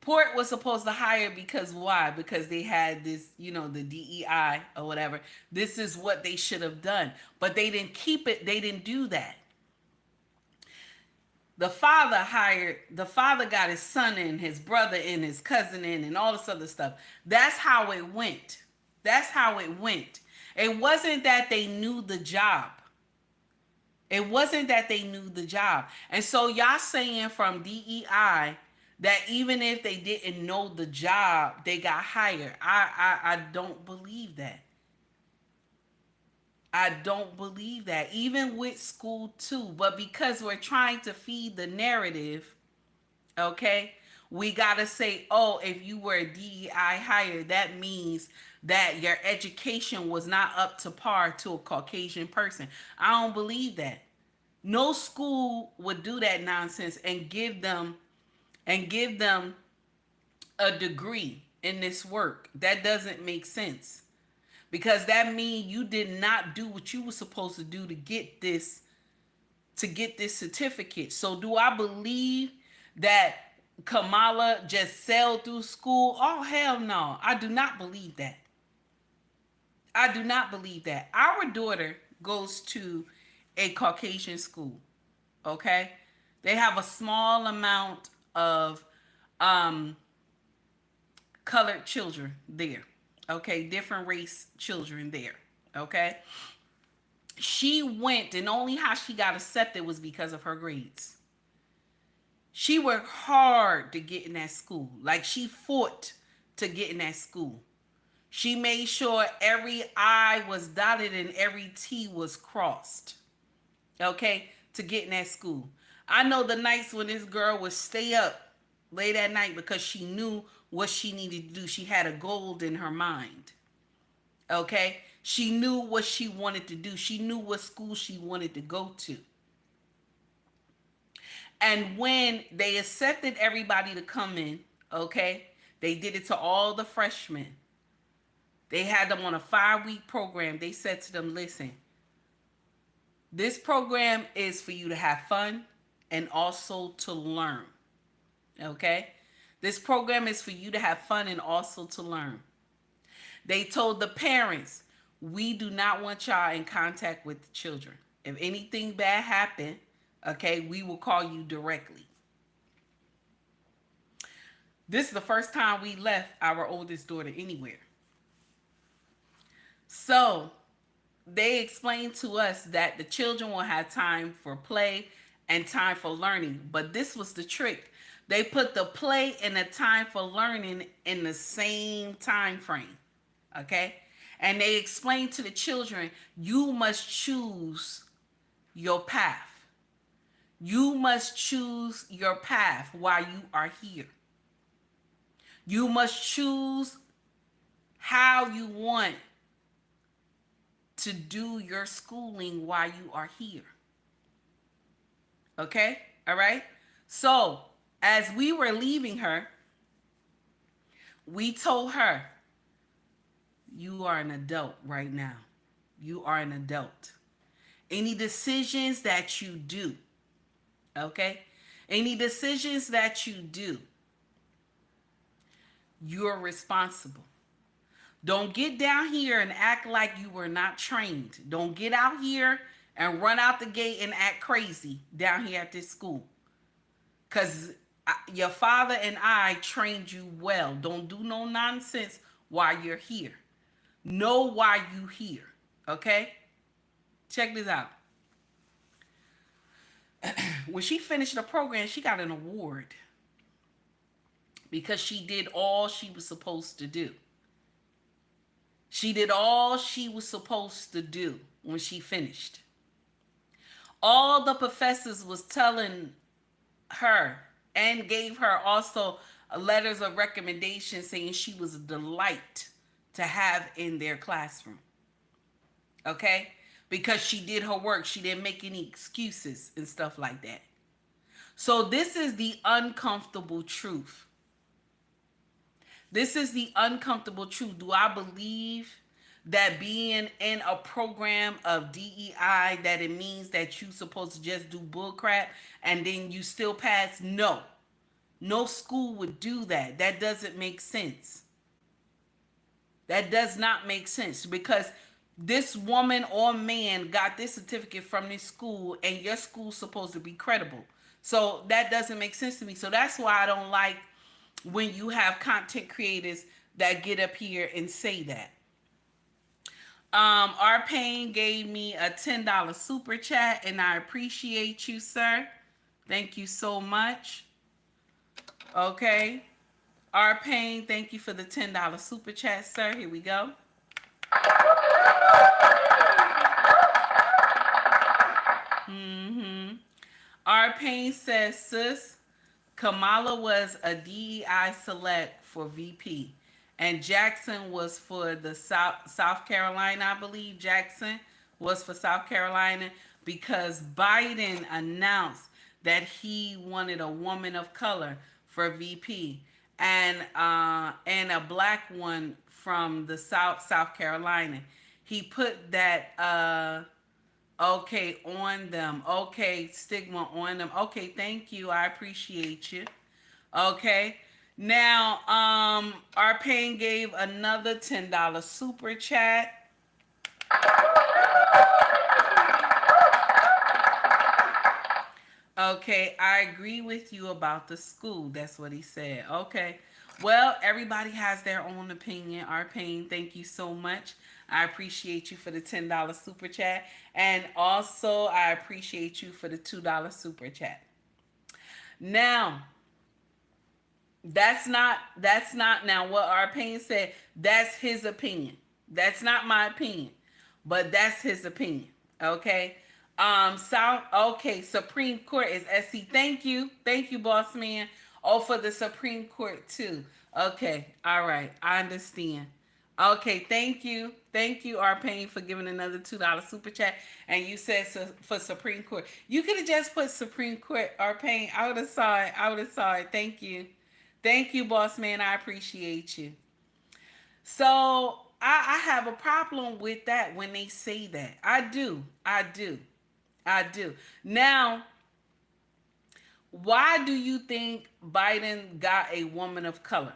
Port was supposed to hire because why? Because they had this, the DEI or whatever. This is what they should have done. But they didn't keep it. They didn't do that. The father got his son in, his brother in, his cousin in, and all this other stuff. That's how it went. That's how it went. It wasn't that they knew the job. It wasn't that they knew the job. And so y'all saying from DEI that even if they didn't know the job, they got hired. I don't believe that. I don't believe that. Even with school too. But because we're trying to feed the narrative, okay, we got to say, oh, if you were a DEI hire, that means that your education was not up to par to a Caucasian person. I don't believe that. No school would do that nonsense and give them a degree in this work. That doesn't make sense. Because that means you did not do what you were supposed to do to get this certificate. So do I believe that Kamala just sailed through school? Oh, hell no. I do not believe that. I do not believe that. Our daughter goes to a Caucasian school. Okay? They have a small amount of colored children there. Okay? Different race children there. Okay? She went, and only how she got accepted was because of her grades. She worked hard to get in that school. Like she fought to get in that school. She made sure every I was dotted and every T was crossed. Okay? To get in that school. I know the nights when this girl would stay up late at night because she knew what she needed to do. She had a goal in her mind. Okay? She knew what she wanted to do. She knew what school she wanted to go to. And when they accepted everybody to come in, okay, they did it to all the freshmen. They had them on a 5-week program. They said to them, listen, this program is for you to have fun and also to learn. Okay? This program is for you to have fun and also to learn. They told the parents, we do not want y'all in contact with the children. If anything bad happened, okay, we will call you directly. This is the first time we left our oldest daughter anywhere. So they explained to us that the children will have time for play and time for learning. But this was the trick. They put the play and the time for learning in the same time frame. Okay? And they explained to the children, you must choose your path. You must choose your path while you are here. You must choose how you want to do your schooling while you are here. Okay? All right? So, as we were leaving her, we told her, you are an adult right now. You are an adult. Any decisions that you do, okay? Any decisions that you do, you're responsible. Don't get down here and act like you were not trained. Don't get out here and run out the gate and act crazy down here at this school. Because your father and I trained you well. Don't do no nonsense while you're here. Know why you here. Okay? Check this out. When she finished the program, she got an award because she did all she was supposed to do. She did all she was supposed to do when she finished. All the professors was telling her and gave her also letters of recommendation saying she was a delight to have in their classroom. Okay? Because she did her work. She didn't make any excuses and stuff like that. So this is the uncomfortable truth. This is the uncomfortable truth. Do I believe that being in a program of DEI, that it means that you're supposed to just do bullcrap and then you still pass? No. No school would do that. That doesn't make sense. That does not make sense because this woman or man got this certificate from this school and your school's supposed to be credible. So that doesn't make sense to me. So that's why I don't like when you have content creators that get up here and say that. Our Payne gave me a $10 super chat and I appreciate you, sir. Thank you so much. Okay. Our Payne, thank you for the $10 super chat, sir. Here we go. Our Payne says, sis, Kamala was a DEI select for VP, and Jackson was for the South Carolina, I believe. Jackson was for South Carolina because Biden announced that he wanted a woman of color for VP and a black one from the South Carolina. He put that okay, on them. Okay, stigma on them. Okay, thank you. I appreciate you. Okay. Now, our Payne gave another $10 super chat. Okay, I agree with you about the school. That's what he said. Okay. Well, everybody has their own opinion. Our Payne, thank you so much. I appreciate you for the $10 super chat. And also, I appreciate you for the $2 super chat. Now, that's not now what our opinion said. That's his opinion. That's not my opinion, but that's his opinion. Okay. South. Okay. Supreme Court is SC. Thank you, boss man. Oh, for the Supreme Court too. Okay. All right. I understand. Okay, thank you, R. Payne, for giving another $2 super chat. And you said for Supreme Court, you could have just put Supreme Court, R. Payne. I would have saw it. I would have saw it. Thank you, boss man. I appreciate you. So I have a problem with that when they say that. I do. Now, why do you think Biden got a woman of color?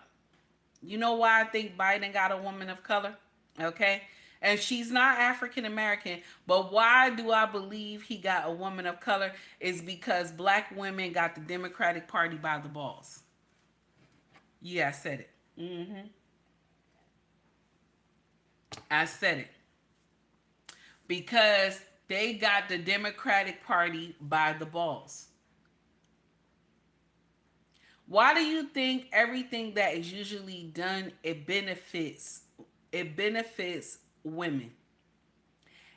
You know why I think Biden got a woman of color? Okay. And she's not African American, but why do I believe he got a woman of color is because black women got the Democratic Party by the balls. Yeah, I said it. I said it. Because they got the Democratic Party by the balls. Why do you think everything that is usually done it benefits women?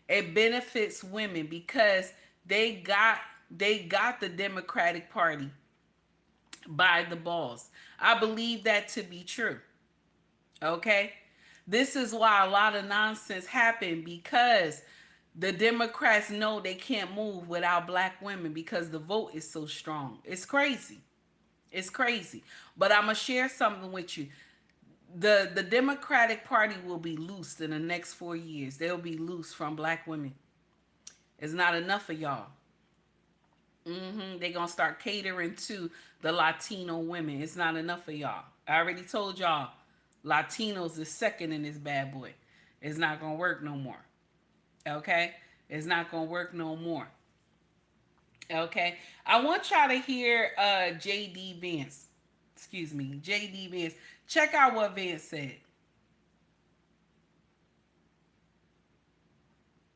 It benefits women because they got the Democratic Party by the balls. I believe that to be true. Okay? This is why a lot of nonsense happened because the Democrats know they can't move without black women because the vote is so strong. It's crazy. It's crazy. But I'm going to share something with you. The Democratic Party will be loosed in the next 4 years. They'll be loose from black women. It's not enough of y'all. They're going to start catering to the Latino women. It's not enough of y'all. I already told y'all, Latinos is second in this bad boy. It's not going to work no more. Okay? It's not going to work no more. Okay? I want y'all to hear J.D. Vance. Excuse me, J.D. Vance. Check out what Vance said.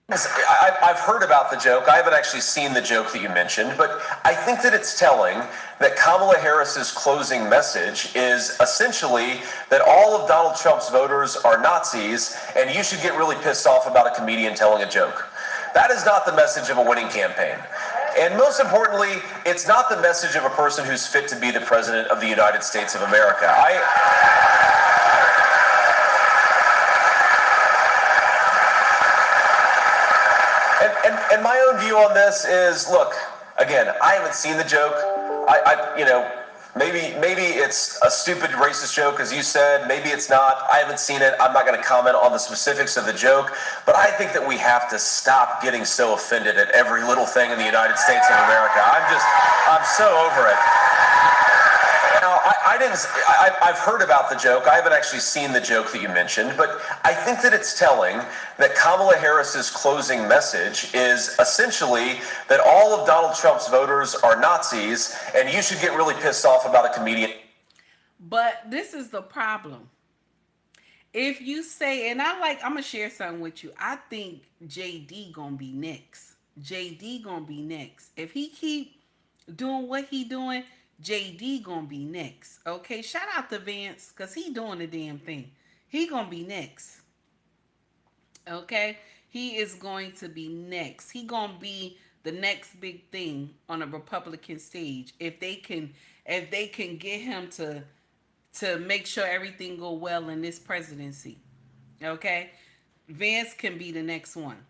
I've heard about the joke. I haven't actually seen the joke that you mentioned, but I think that it's telling that Kamala Harris's closing message is essentially that all of Donald Trump's voters are Nazis, and you should get really pissed off about a comedian telling a joke. That is not the message of a winning campaign. And most importantly, it's not the message of a person who's fit to be the president of the United States of America. And my own view on this is, look, again, I haven't seen the joke. Maybe it's a stupid racist joke, as you said. Maybe it's not. I haven't seen it. I'm not going to comment on the specifics of the joke. But I think that we have to stop getting so offended at every little thing in the United States of America. I'm so over it. Now, I've heard about the joke. I haven't actually seen the joke that you mentioned, but I think that it's telling that Kamala Harris's closing message is essentially that all of Donald Trump's voters are Nazis, and you should get really pissed off about a comedian.
But this is the problem. If you say, and I'm going to share something with you. I think JD going to be next. JD going to be next. If he keep doing what he doing, JD gonna be next. Okay, shout out to Vance because he doing the damn thing. He gonna be next. Okay, he is going to be next. He gonna be the next big thing on a Republican stage. If they can get him to make sure everything go well in this presidency. Okay, Vance can be the next one.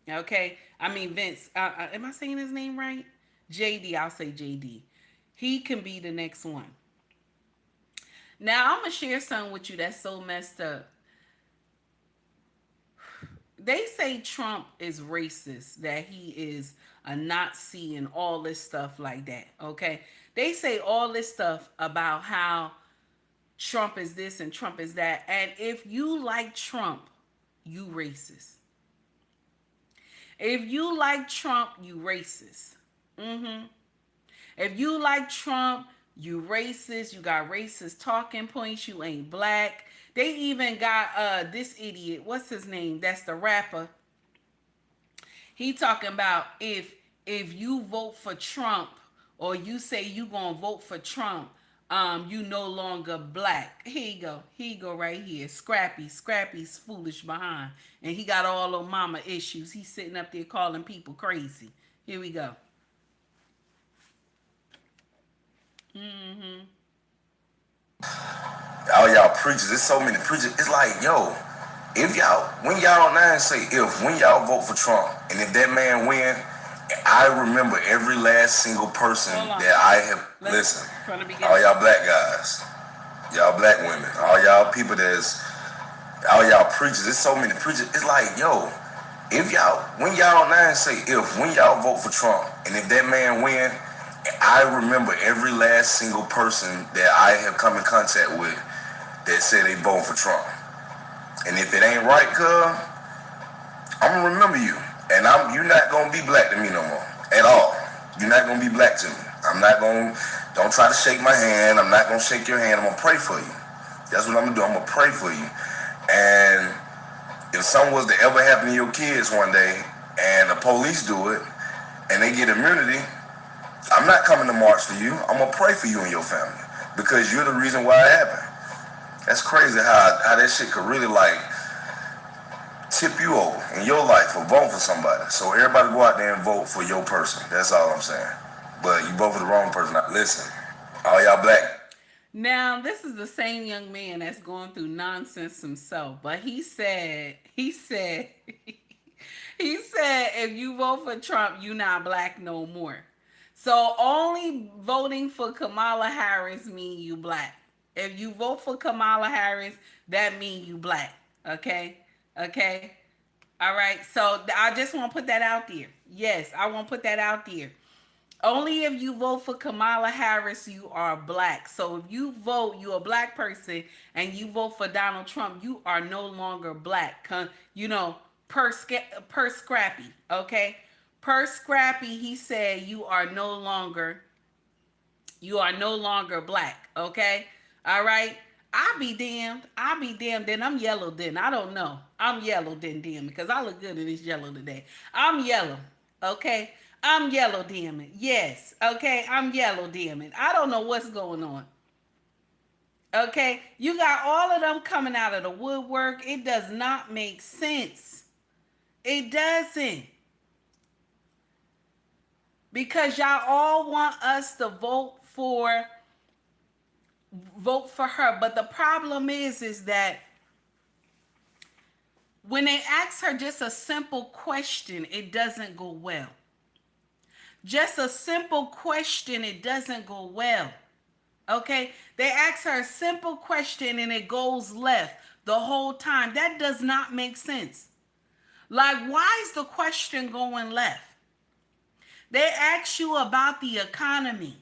Okay, I mean Vince. Am I saying his name right? JD. I'll say JD. He can be the next one. Now, I'm going to share something with you that's so messed up. They say Trump is racist, that he is a Nazi and all this stuff like that, okay? They say all this stuff about how Trump is this and Trump is that. And if you like Trump, you racist. If you like Trump, you racist. If you like Trump, you racist. You got racist talking points. You ain't black. They even got this idiot. What's his name? That's the rapper. He talking about if you vote for Trump or you say you gonna vote for Trump, you no longer black. Here you go. Here you go right here. Scrappy's foolish behind. And he got all those mama issues. He's sitting up there calling people crazy. Here we go.
All y'all preachers, there's so many preachers. It's like, yo, if y'all, when y'all now say if, when y'all vote for Trump, and if that man win, I remember every last single person that I have, listen, all y'all black guys, y'all black women, all y'all people all y'all preachers, there's so many preachers. It's like, yo, if y'all, when y'all now say if, when y'all vote for Trump, and if that man win, I remember every last single person that I have come in contact with that said they vote for Trump. And if it ain't right, cuz, I'm gonna remember you. And you're not gonna be black to me no more. At all. You're not gonna be black to me. Don't try to shake my hand. I'm not gonna shake your hand. I'm gonna pray for you. That's what I'm gonna do. I'm gonna pray for you. And if something was to ever happen to your kids one day, and the police do it, and they get immunity, I'm not coming to march for you. I'm gonna pray for you and your family. Because you're the reason why it happened. That's crazy how that shit could really tip you over in your life for voting for somebody. So everybody go out there and vote for your person. That's all I'm saying. But you vote for the wrong person. Listen, all y'all black.
Now, this is the same young man that's going through nonsense himself, but he said, if you vote for Trump, you not black no more. So only voting for Kamala Harris mean you black. If you vote for Kamala Harris, that mean you black. Okay? Okay? All right. So I just want to put that out there. Yes, I want to put that out there. Only if you vote for Kamala Harris, you are black. So if you vote, you're a black person, and you vote for Donald Trump, you are no longer black. Per Scrappy, okay? Per Scrappy, he said you are no longer black, okay? All right? I'll be damned. Then I'm yellow then. I don't know. I'm yellow then, damn, because I look good in this yellow today. I'm yellow, okay? I'm yellow, damn it. Yes, okay? I'm yellow, damn it. I don't know what's going on. Okay? You got all of them coming out of the woodwork. It does not make sense. It doesn't. Because y'all all want us to vote for her. But the problem is that when they ask her just a simple question, it doesn't go well. Just a simple question, it doesn't go well. Okay? They ask her a simple question and it goes left the whole time. That does not make sense. Like, why is the question going left? They ask you about the economy.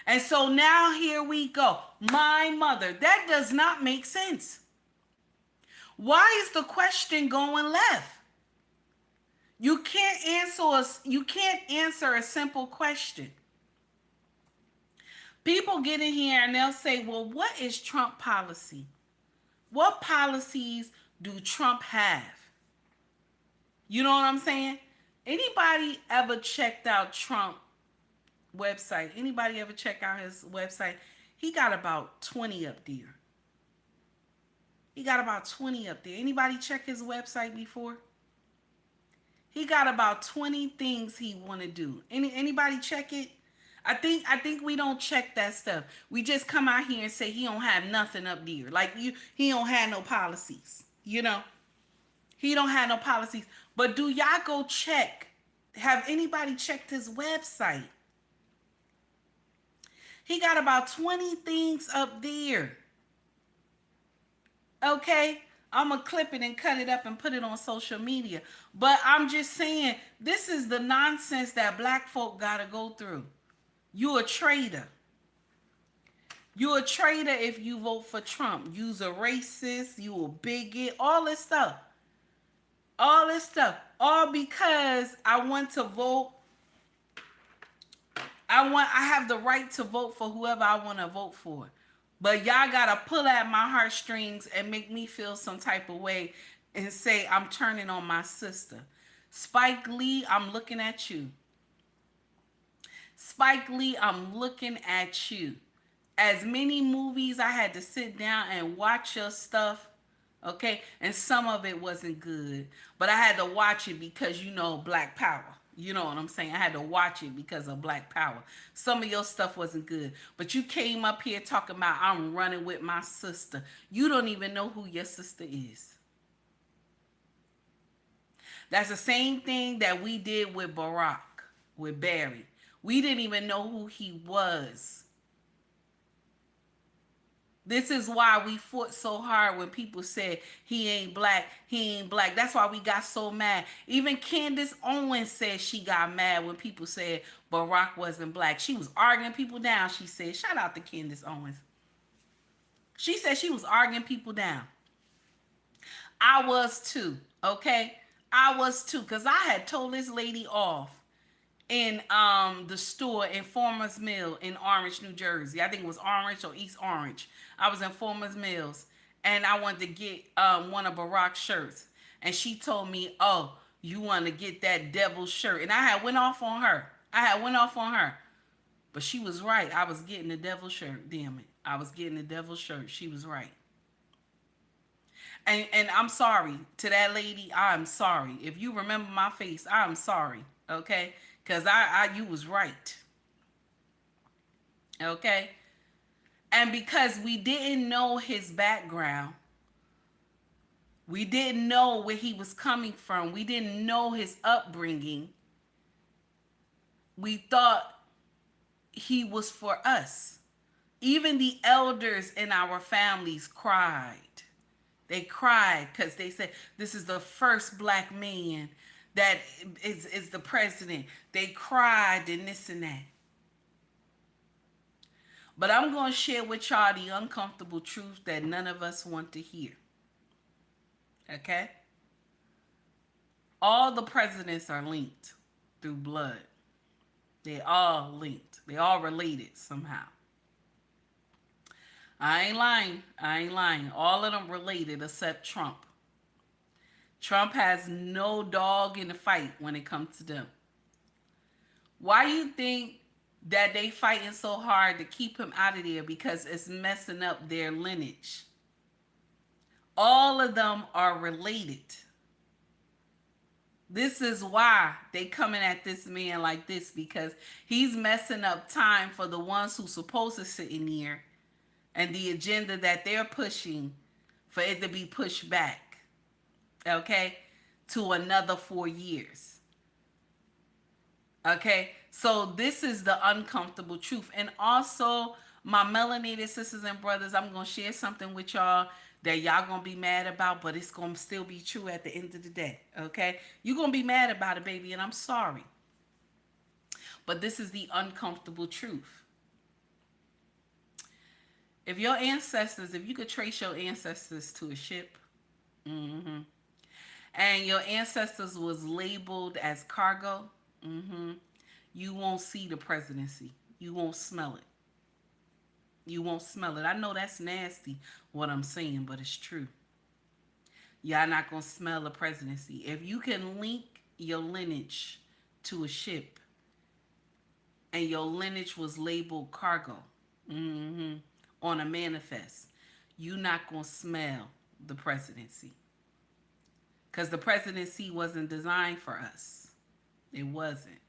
And so now here we go. My mother. That does not make sense. Why is the question going left? You can't answer a simple question. People get in here and they'll say, well, what is Trump policy? What policies do Trump have? You know what I'm saying? Anybody ever checked out Trump website? Anybody ever check out his website? He got about 20 up there. Anybody check his website before? He got about 20 things he want to do. Anybody check it? I think we don't check that stuff. We just come out here and say he don't have nothing up there. Like he don't have no policies. He don't have no policies. But do y'all go check? Have anybody checked his website? He got about 20 things up there. Okay? I'm going to clip it and cut it up and put it on social media. But I'm just saying, this is the nonsense that black folk got to go through. You a traitor. You a traitor if you vote for Trump. You's a racist. You a bigot. All this stuff. All because I want to vote. I have the right to vote for whoever I want to vote for. But y'all got to pull at my heartstrings and make me feel some type of way and say I'm turning on my sister. Spike Lee, I'm looking at you. Spike Lee, I'm looking at you. As many movies I had to sit down and watch your stuff, okay? And some of it wasn't good, but I had to watch it because Black Power. You know what I'm saying? I had to watch it because of Black Power. Some of your stuff wasn't good, but you came up here talking about I'm running with my sister. You don't even know who your sister is. That's the same thing that we did with Barack, with Barry. We didn't even know who he was. This is why we fought so hard when people said he ain't black, he ain't black. That's why we got so mad. Even Candace Owens said she got mad when people said Barack wasn't black. She was arguing people down, she said. Shout out to Candace Owens. She said she was arguing people down. I was too, okay? I was too, because I had told this lady off in the store in Farmers Mill in Orange, New Jersey. I think it was Orange or East Orange. I was in Farmers Mills and I wanted to get one of Barack's shirts. And she told me, "Oh, you want to get that devil shirt." And I had went off on her. But she was right. I was getting the devil shirt. Damn it. I was getting the devil shirt. She was right. And I'm sorry to that lady. I'm sorry. If you remember my face, I'm sorry. Okay? Because you was right. Okay? And because we didn't know his background, we didn't know where he was coming from, we didn't know his upbringing, we thought he was for us. Even the elders in our families cried. They cried because they said, this is the first black man that is the president. They cried and this and that. But I'm going to share with y'all the uncomfortable truth that none of us want to hear. Okay? All the presidents are linked through blood. They all linked. They all related somehow. I ain't lying. All of them related except Trump. Trump has no dog in the fight when it comes to them. Why you think that they fighting so hard to keep him out of there? Because it's messing up their lineage. All of them are related. This is why they coming at this man like this, because he's messing up time for the ones who supposed to sit in here and the agenda that they're pushing for it to be pushed back, okay, to another 4 years. Okay, so this is the uncomfortable truth. And also, my melanated sisters and brothers, I'm going to share something with y'all that y'all going to be mad about, but it's going to still be true at the end of the day, okay? You're going to be mad about it, baby, and I'm sorry. But this is the uncomfortable truth. If you could trace your ancestors to a ship, and your ancestors was labeled as cargo, you won't see the presidency. You won't smell it. You won't smell it. I know that's nasty, what I'm saying, but it's true. Y'all not going to smell the presidency. If you can link your lineage to a ship and your lineage was labeled cargo, on a manifest, you're not going to smell the presidency. Because the presidency wasn't designed for us. It wasn't.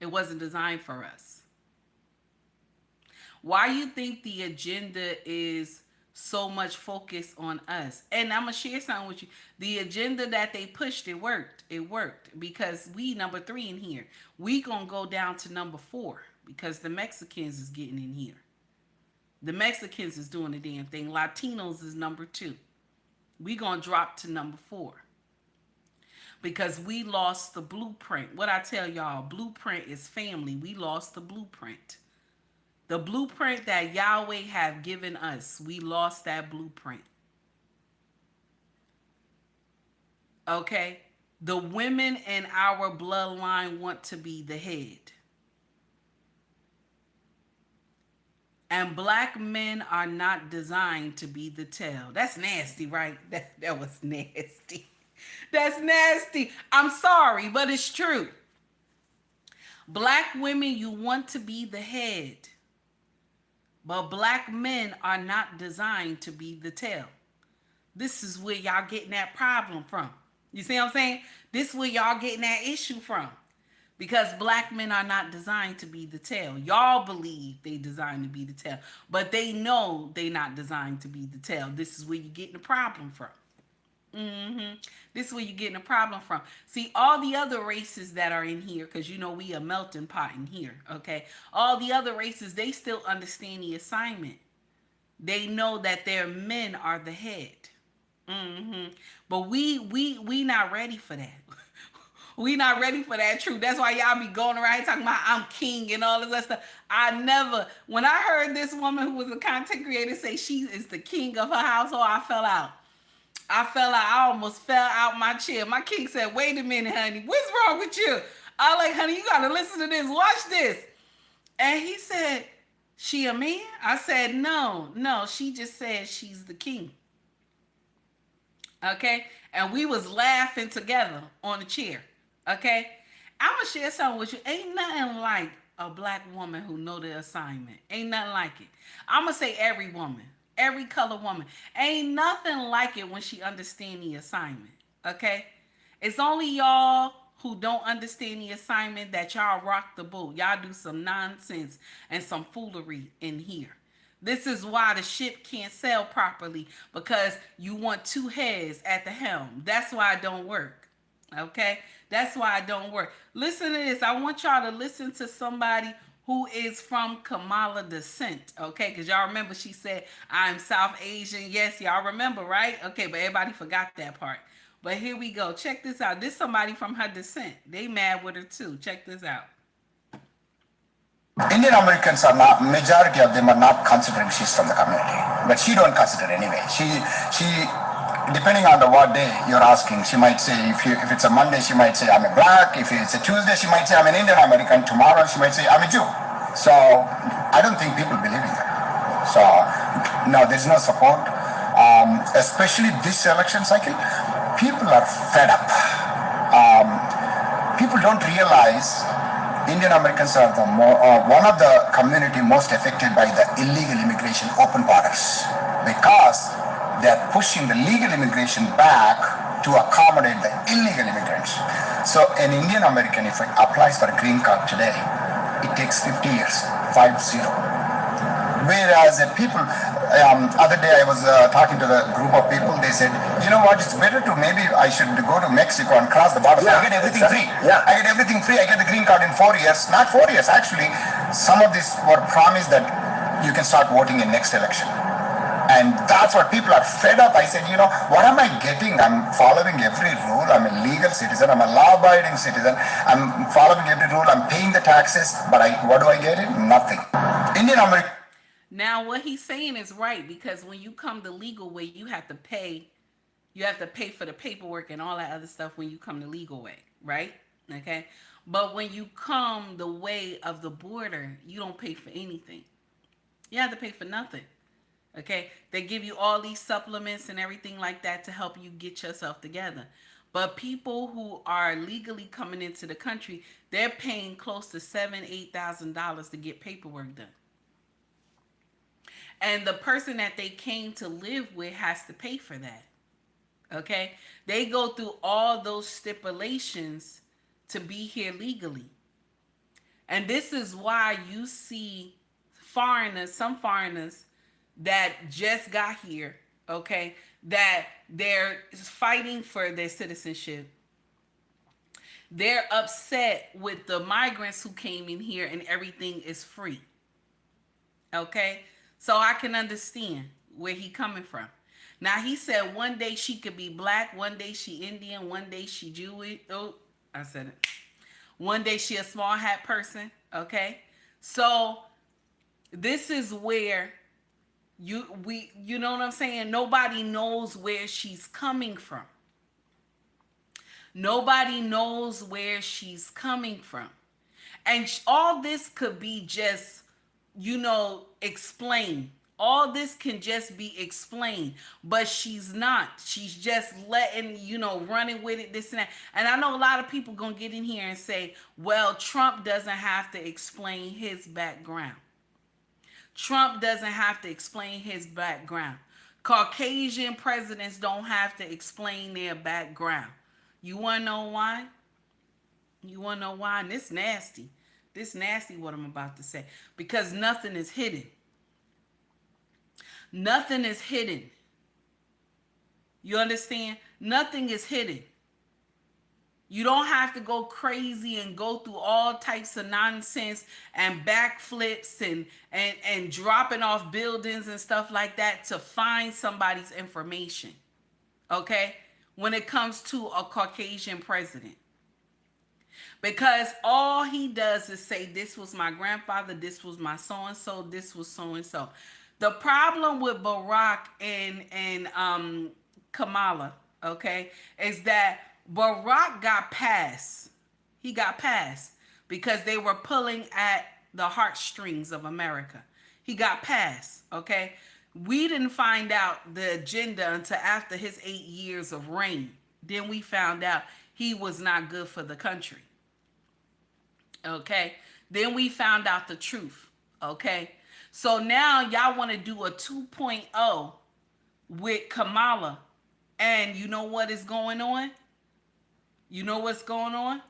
It wasn't designed for us. Why you think the agenda is so much focus on us? And I'm going to share something with you. The agenda that they pushed, it worked. It worked because we number 3 in here. We going to go down to number 4 because the Mexicans is getting in here. The Mexicans is doing the damn thing. Latinos is number 2. We going to drop to number 4. Because we lost the blueprint. What I tell y'all, blueprint is family. We lost the blueprint. The blueprint that Yahweh have given us, we lost that blueprint. Okay? The women in our bloodline want to be the head. And black men are not designed to be the tail. That's nasty, right? That was nasty. That's nasty. I'm sorry, but it's true. Black women, you want to be the head, but black men are not designed to be the tail. This is where y'all getting that problem from. You see what I'm saying? This is where y'all getting that issue from. Because black men are not designed to be the tail. Y'all believe they designed to be the tail, but they know they not designed to be the tail. This is where you're getting the problem from. This is where you're getting a problem from. See, all the other races that are in here, because you know we a melting pot in here, okay? All the other races, they still understand the assignment. They know that their men are the head. But we not ready for that. We not ready for that truth. That's why y'all be going around talking about I'm king and all this other stuff. When I heard this woman who was a content creator say she is the king of her household, I fell out. I almost fell out my chair. My king said, wait a minute, honey. What's wrong with you? I like, honey, you got to listen to this. Watch this. And he said, she a man? I said, no. She just said she's the king. Okay? And we was laughing together on the chair. Okay? I'm going to share something with you. Ain't nothing like a black woman who know the assignment. Ain't nothing like it. I'm going to say every woman. Every color woman. Ain't nothing like it when she understand the assignment. Okay? It's only y'all who don't understand the assignment that y'all rock the boat. Y'all do some nonsense and some foolery in here. This is why the ship can't sail properly, because you want two heads at the helm. That's why it don't work. Okay? That's why it don't work. Listen to this. I want y'all to listen to somebody who is from Kamala descent, okay? Because y'all remember she said, I'm South Asian. Yes, y'all remember, right? Okay, but everybody forgot that part. But here we go. Check this out. This is somebody from her descent. They mad with her too. Check this out.
Indian Americans are not, majority of them are not considering she's from the community, but she don't consider anyway. She, depending on the what day you're asking, she might say, if it's a Monday, she might say, I'm a black. If it's a Tuesday, she might say, I'm an Indian American. Tomorrow, she might say, I'm a Jew. So I don't think people believe in that. So no, there's no support. Especially this election cycle, people are fed up. People don't realize Indian Americans are one of the community most affected by the illegal immigration open borders, because they're pushing the legal immigration back to accommodate the illegal immigrants. So an Indian American, if it applies for a green card today, it takes 50 years, 50. Whereas people, other day I was talking to the group of people, they said, you know what, it's better to maybe I should go to Mexico and cross the border. Yeah, I get everything free. Yeah. I get everything free. I get the green card in 4 years. Not 4 years, actually. Some of these were promised that you can start voting in next election. And that's what people are fed up. I said, what am I getting? I'm following every rule. I'm a legal citizen. I'm a law-abiding citizen. I'm following every rule. I'm paying the taxes. But what do I get? Nothing. Indian American.
Now, what he's saying is right, because when you come the legal way, you have to pay. You have to pay for the paperwork and all that other stuff when you come the legal way, right? Okay. But when you come the way of the border, you don't pay for anything. You have to pay for nothing. Okay. They give you all these supplements and everything like that to help you get yourself together. But people who are legally coming into the country, they're paying close to $7,000-8,000 to get paperwork done. And the person that they came to live with has to pay for that. Okay? They go through all those stipulations to be here legally. And this is why you see some foreigners that just got here, okay, that they're fighting for their citizenship. They're upset with the migrants who came in here and everything is free. Okay? So I can understand where he coming from. Now, he said one day she could be black, one day she Indian, one day she Jewish. Oh, I said it. One day she a small hat person, okay? So this is where you know what I'm saying? Nobody knows where she's coming from. Nobody knows where she's coming from. And all this could be just explain All this can just be explained, but she's not. She's just letting, running with it, this and that. And I know a lot of people gonna get in here and say, well, Trump doesn't have to explain his background. Trump doesn't have to explain his background. Caucasian presidents don't have to explain their background. You wanna know why? You wanna know why? And this nasty. This nasty what I'm about to say. Because nothing is hidden. Nothing is hidden. You understand? Nothing is hidden. You don't have to go crazy and go through all types of nonsense and backflips and dropping off buildings and stuff like that to find somebody's information. Okay? When it comes to a Caucasian president. Because all he does is say, this was my grandfather, this was my so-and-so, this was so-and-so. The problem with Barack and Kamala, okay, is that Barack got passed. He got passed because they were pulling at the heartstrings of America. He got passed, okay? We didn't find out the agenda until after his 8 years of reign. Then we found out he was not good for the country. Okay? Then we found out the truth. Okay? So now y'all want to do a 2.0 with Kamala. And you know what is going on? You know what's going on?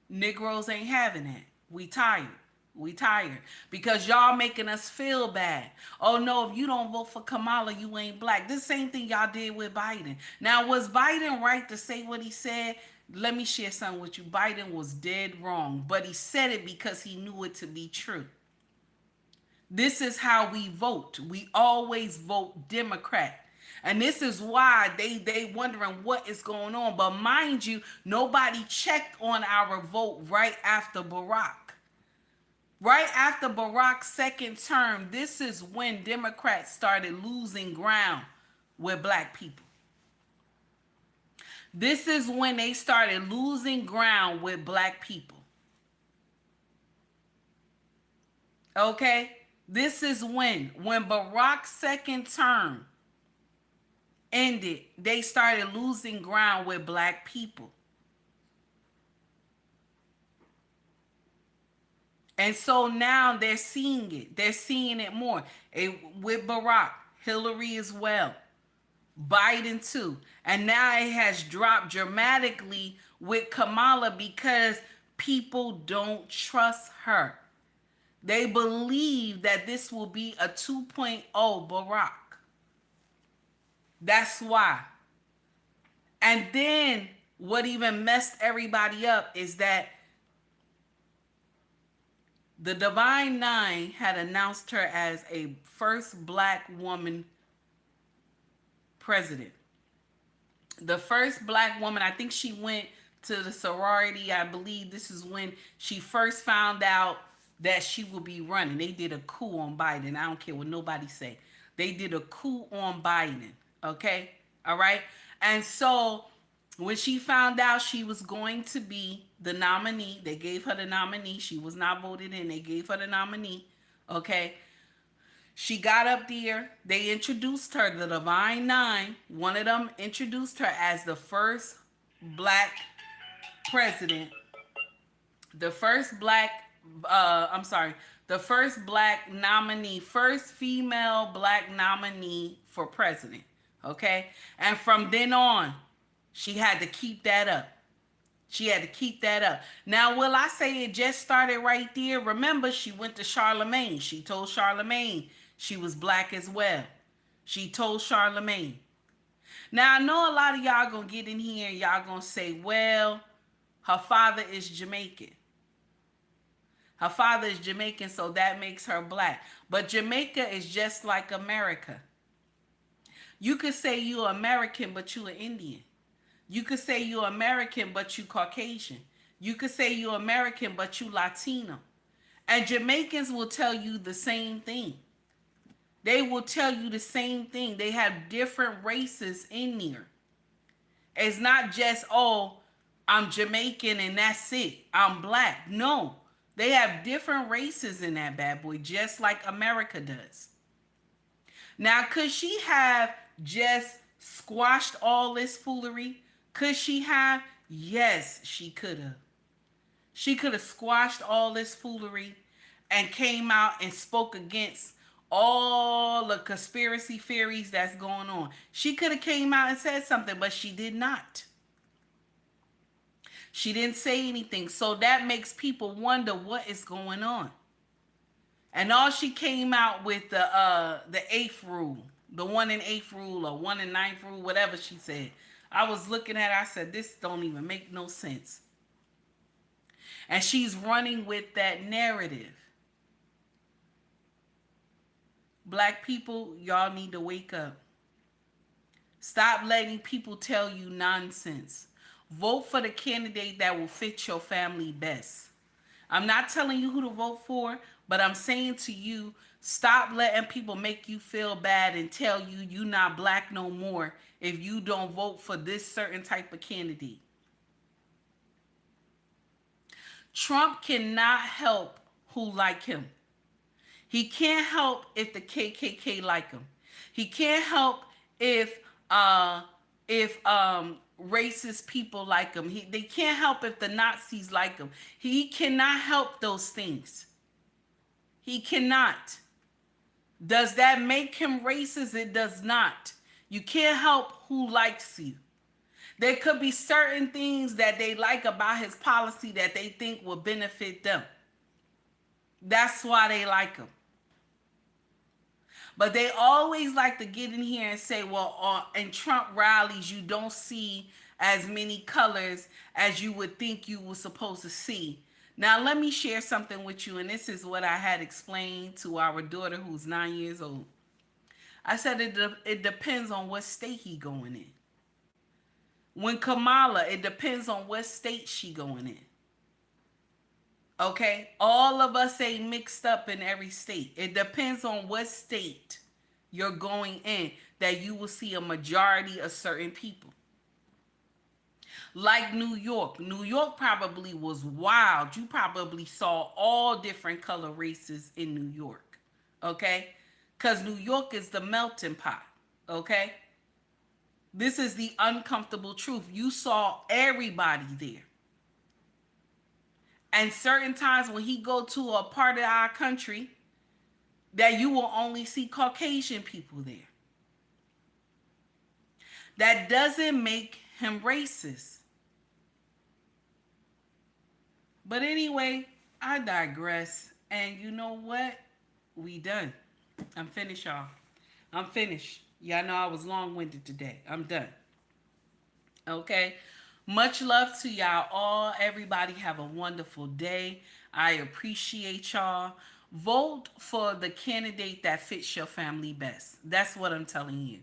Negroes ain't having that. We tired. We tired. Because y'all making us feel bad. Oh no, if you don't vote for Kamala, you ain't black. This same thing y'all did with Biden. Now, was Biden right to say what he said? Let me share something with you. Biden was dead wrong. But he said it because he knew it to be true. This is how we vote. We always vote Democrat. And this is why they wondering what is going on. But mind you, nobody checked on our vote right after Barack. Right after Barack's second term, this is when Democrats started losing ground with black people. This is when they started losing ground with black people. Okay? This is when Barack's second term ended, they started losing ground with black people. And so now they're seeing it. They're seeing it more. With Barack, Hillary as well, Biden too. And now it has dropped dramatically with Kamala because people don't trust her. They believe that this will be a 2.0 Barack. That's why. And then what even messed everybody up is that the Divine Nine had announced her as a first black woman president. The first black woman, I think she went to the sorority. I believe this is when she first found out that she would be running. They did a coup on Biden. I don't care what nobody say. They did a coup on Biden. Okay? All right? And so when she found out she was going to be the nominee, they gave her the nominee. She was not voted in. They gave her the nominee. Okay? She got up there. They introduced her, the Divine Nine. One of them introduced her as the first black president. The first black, the first black nominee, first female black nominee for president. Okay? And from then on, she had to keep that up. She had to keep that up. Now, will I say it just started right there? Remember, she went to Charlemagne. She told Charlemagne she was black as well. She told Charlemagne. Now, I know a lot of y'all gonna get in here and y'all gonna say, well, her father is Jamaican. Her father is Jamaican, so that makes her black. But Jamaica is just like America. You could say you're American, but you're Indian. You could say you're American, but you Caucasian. You could say you're American, but you Latino. And Jamaicans will tell you the same thing. They will tell you the same thing. They have different races in there. It's not just, oh, I'm Jamaican and that's it. I'm black. No. They have different races in that bad boy, just like America does. Now, could she have just squashed all this foolery? Could she have? Yes, she could have. She could have squashed all this foolery and came out and spoke against all the conspiracy theories that's going on. She could have came out and said something, but she did not. She didn't say anything. So that makes people wonder what is going on. And all she came out with the eighth rule, the 1 in 8th rule or 1 in 9th rule, whatever she said. I was looking at her, I said, this don't even make no sense. And she's running with that narrative. Black people, y'all need to wake up. Stop letting people tell you nonsense. Vote for the candidate that will fit your family best. I'm not telling you who to vote for, but I'm saying to you, stop letting people make you feel bad and tell you you're not black no more if you don't vote for this certain type of candidate. Trump cannot help who like him. He can't help if the KKK like him. He can't help if racist people like him. They can't help if the Nazis like him. He cannot help those things. He cannot. Does that make him racist? It does not. You can't help who likes you. There could be certain things that they like about his policy that they think will benefit them. That's why they like him. But they always like to get in here and say, well, in Trump rallies, you don't see as many colors as you would think you were supposed to see. Now, let me share something with you, and this is what I had explained to our daughter who's 9 years old. I said it depends on what state he going in. When Kamala, it depends on what state she going in. Okay? All of us ain't mixed up in every state. It depends on what state you're going in that you will see a majority of certain people. Like New York. New York probably was wild. You probably saw all different color races in New York. Okay? Because New York is the melting pot. Okay? This is the uncomfortable truth. You saw everybody there. And certain times when he go to a part of our country, that you will only see Caucasian people there. That doesn't make him racist. But anyway, I digress. And you know what? We done. I'm finished, y'all. I'm finished. Y'all know I was long-winded today. I'm done. Okay? Much love to y'all all. Everybody have a wonderful day. I appreciate y'all. Vote for the candidate that fits your family best. That's what I'm telling you.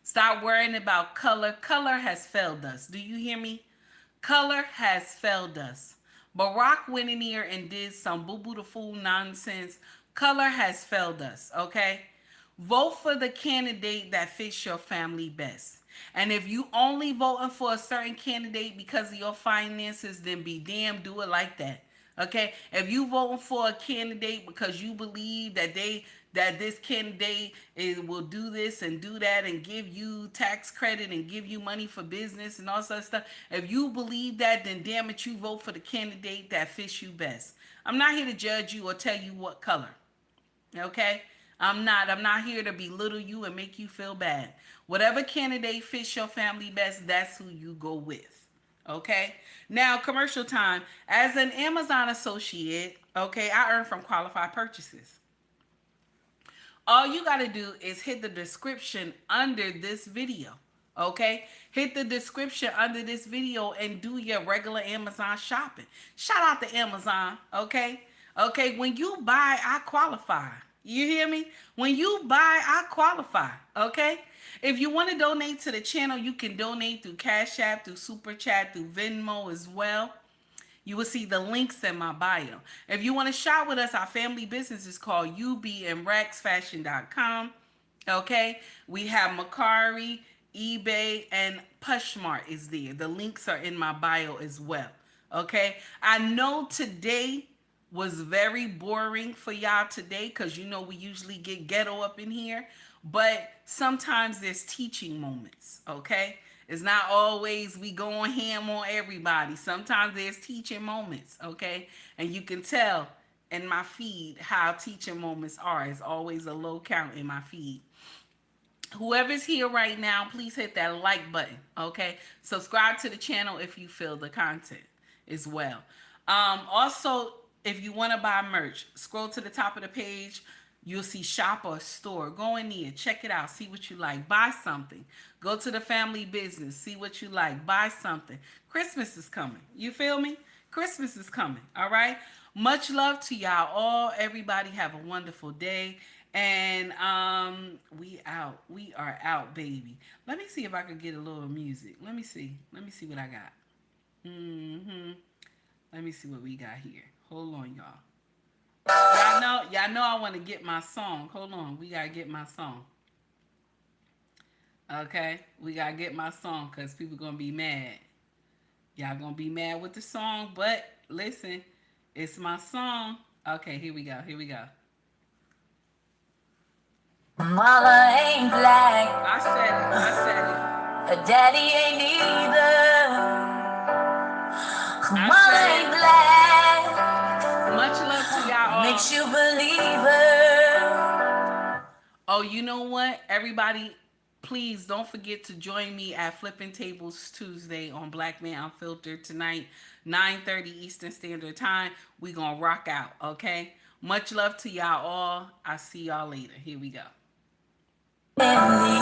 Stop worrying about color. Color has failed us. Do you hear me? Color has failed us. Barack went in here and did some boo-boo the fool nonsense. Color has failed us, okay? Vote for the candidate that fits your family best. And if you only voting for a certain candidate because of your finances, then be damned, do it like that. Okay? If you voting for a candidate because you believe that this candidate will do this and do that and give you tax credit and give you money for business and all such stuff. If you believe that, then damn it, you vote for the candidate that fits you best. I'm not here to judge you or tell you what color. Okay? I'm not here to belittle you and make you feel bad. Whatever candidate fits your family best, that's who you go with. Okay? Now, commercial time. As an Amazon associate, okay, I earn from qualified purchases. All you got to do is hit the description under this video. Okay? Hit the description under this video and do your regular Amazon shopping. Shout out to Amazon, okay? Okay, when you buy, I qualify. You hear me? When you buy, I qualify, okay? If you want to donate to the channel, you can donate through Cash App, through Super Chat, through Venmo as well. You will see the links in my bio. If you want to shop with us, our family business is called ubandrexfashion.com, okay? We have Mercari, eBay, and POSHMARK is there. The links are in my bio as well, okay? I know today was very boring for y'all today, because you know we usually get ghetto up in here, but sometimes there's teaching moments, okay? It's not always we going ham on everybody. Sometimes there's teaching moments, okay? And you can tell in my feed how teaching moments are. It's always a low count in my feed. Whoever's here right now, please hit that like button, okay? Subscribe to the channel if you feel the content as well. Also, if you want to buy merch, scroll to the top of the page. You'll see shop or store. Go in there, check it out, see what you like, buy something. Go to the family business, see what you like, buy something. Christmas is coming. You feel me? Christmas is coming, all right? Much love to y'all all. Everybody have a wonderful day. And we out. We are out, baby. Let me see if I can get a little music. Let me see. Let me see what I got. Let me see what we got here. Hold on, y'all. Y'all know I want to get my song. Hold on. We gotta get my song. Okay? We gotta get my song because people gonna be mad. Y'all gonna be mad with the song, but listen, it's my song. Okay, here we go. Here we go.
Mama ain't black,
I said it. I said it.
her daddy ain't either. Mama
said it.
ain't black,
Much love to y'all all.
makes you believe her.
Oh, you know what? Everybody, please don't forget to join me at Flipping Tables Tuesday on Black Man Unfiltered tonight, 9:30 Eastern Standard Time. We gonna rock out, okay? Much love to y'all all. I'll see y'all later. Here we go.
In the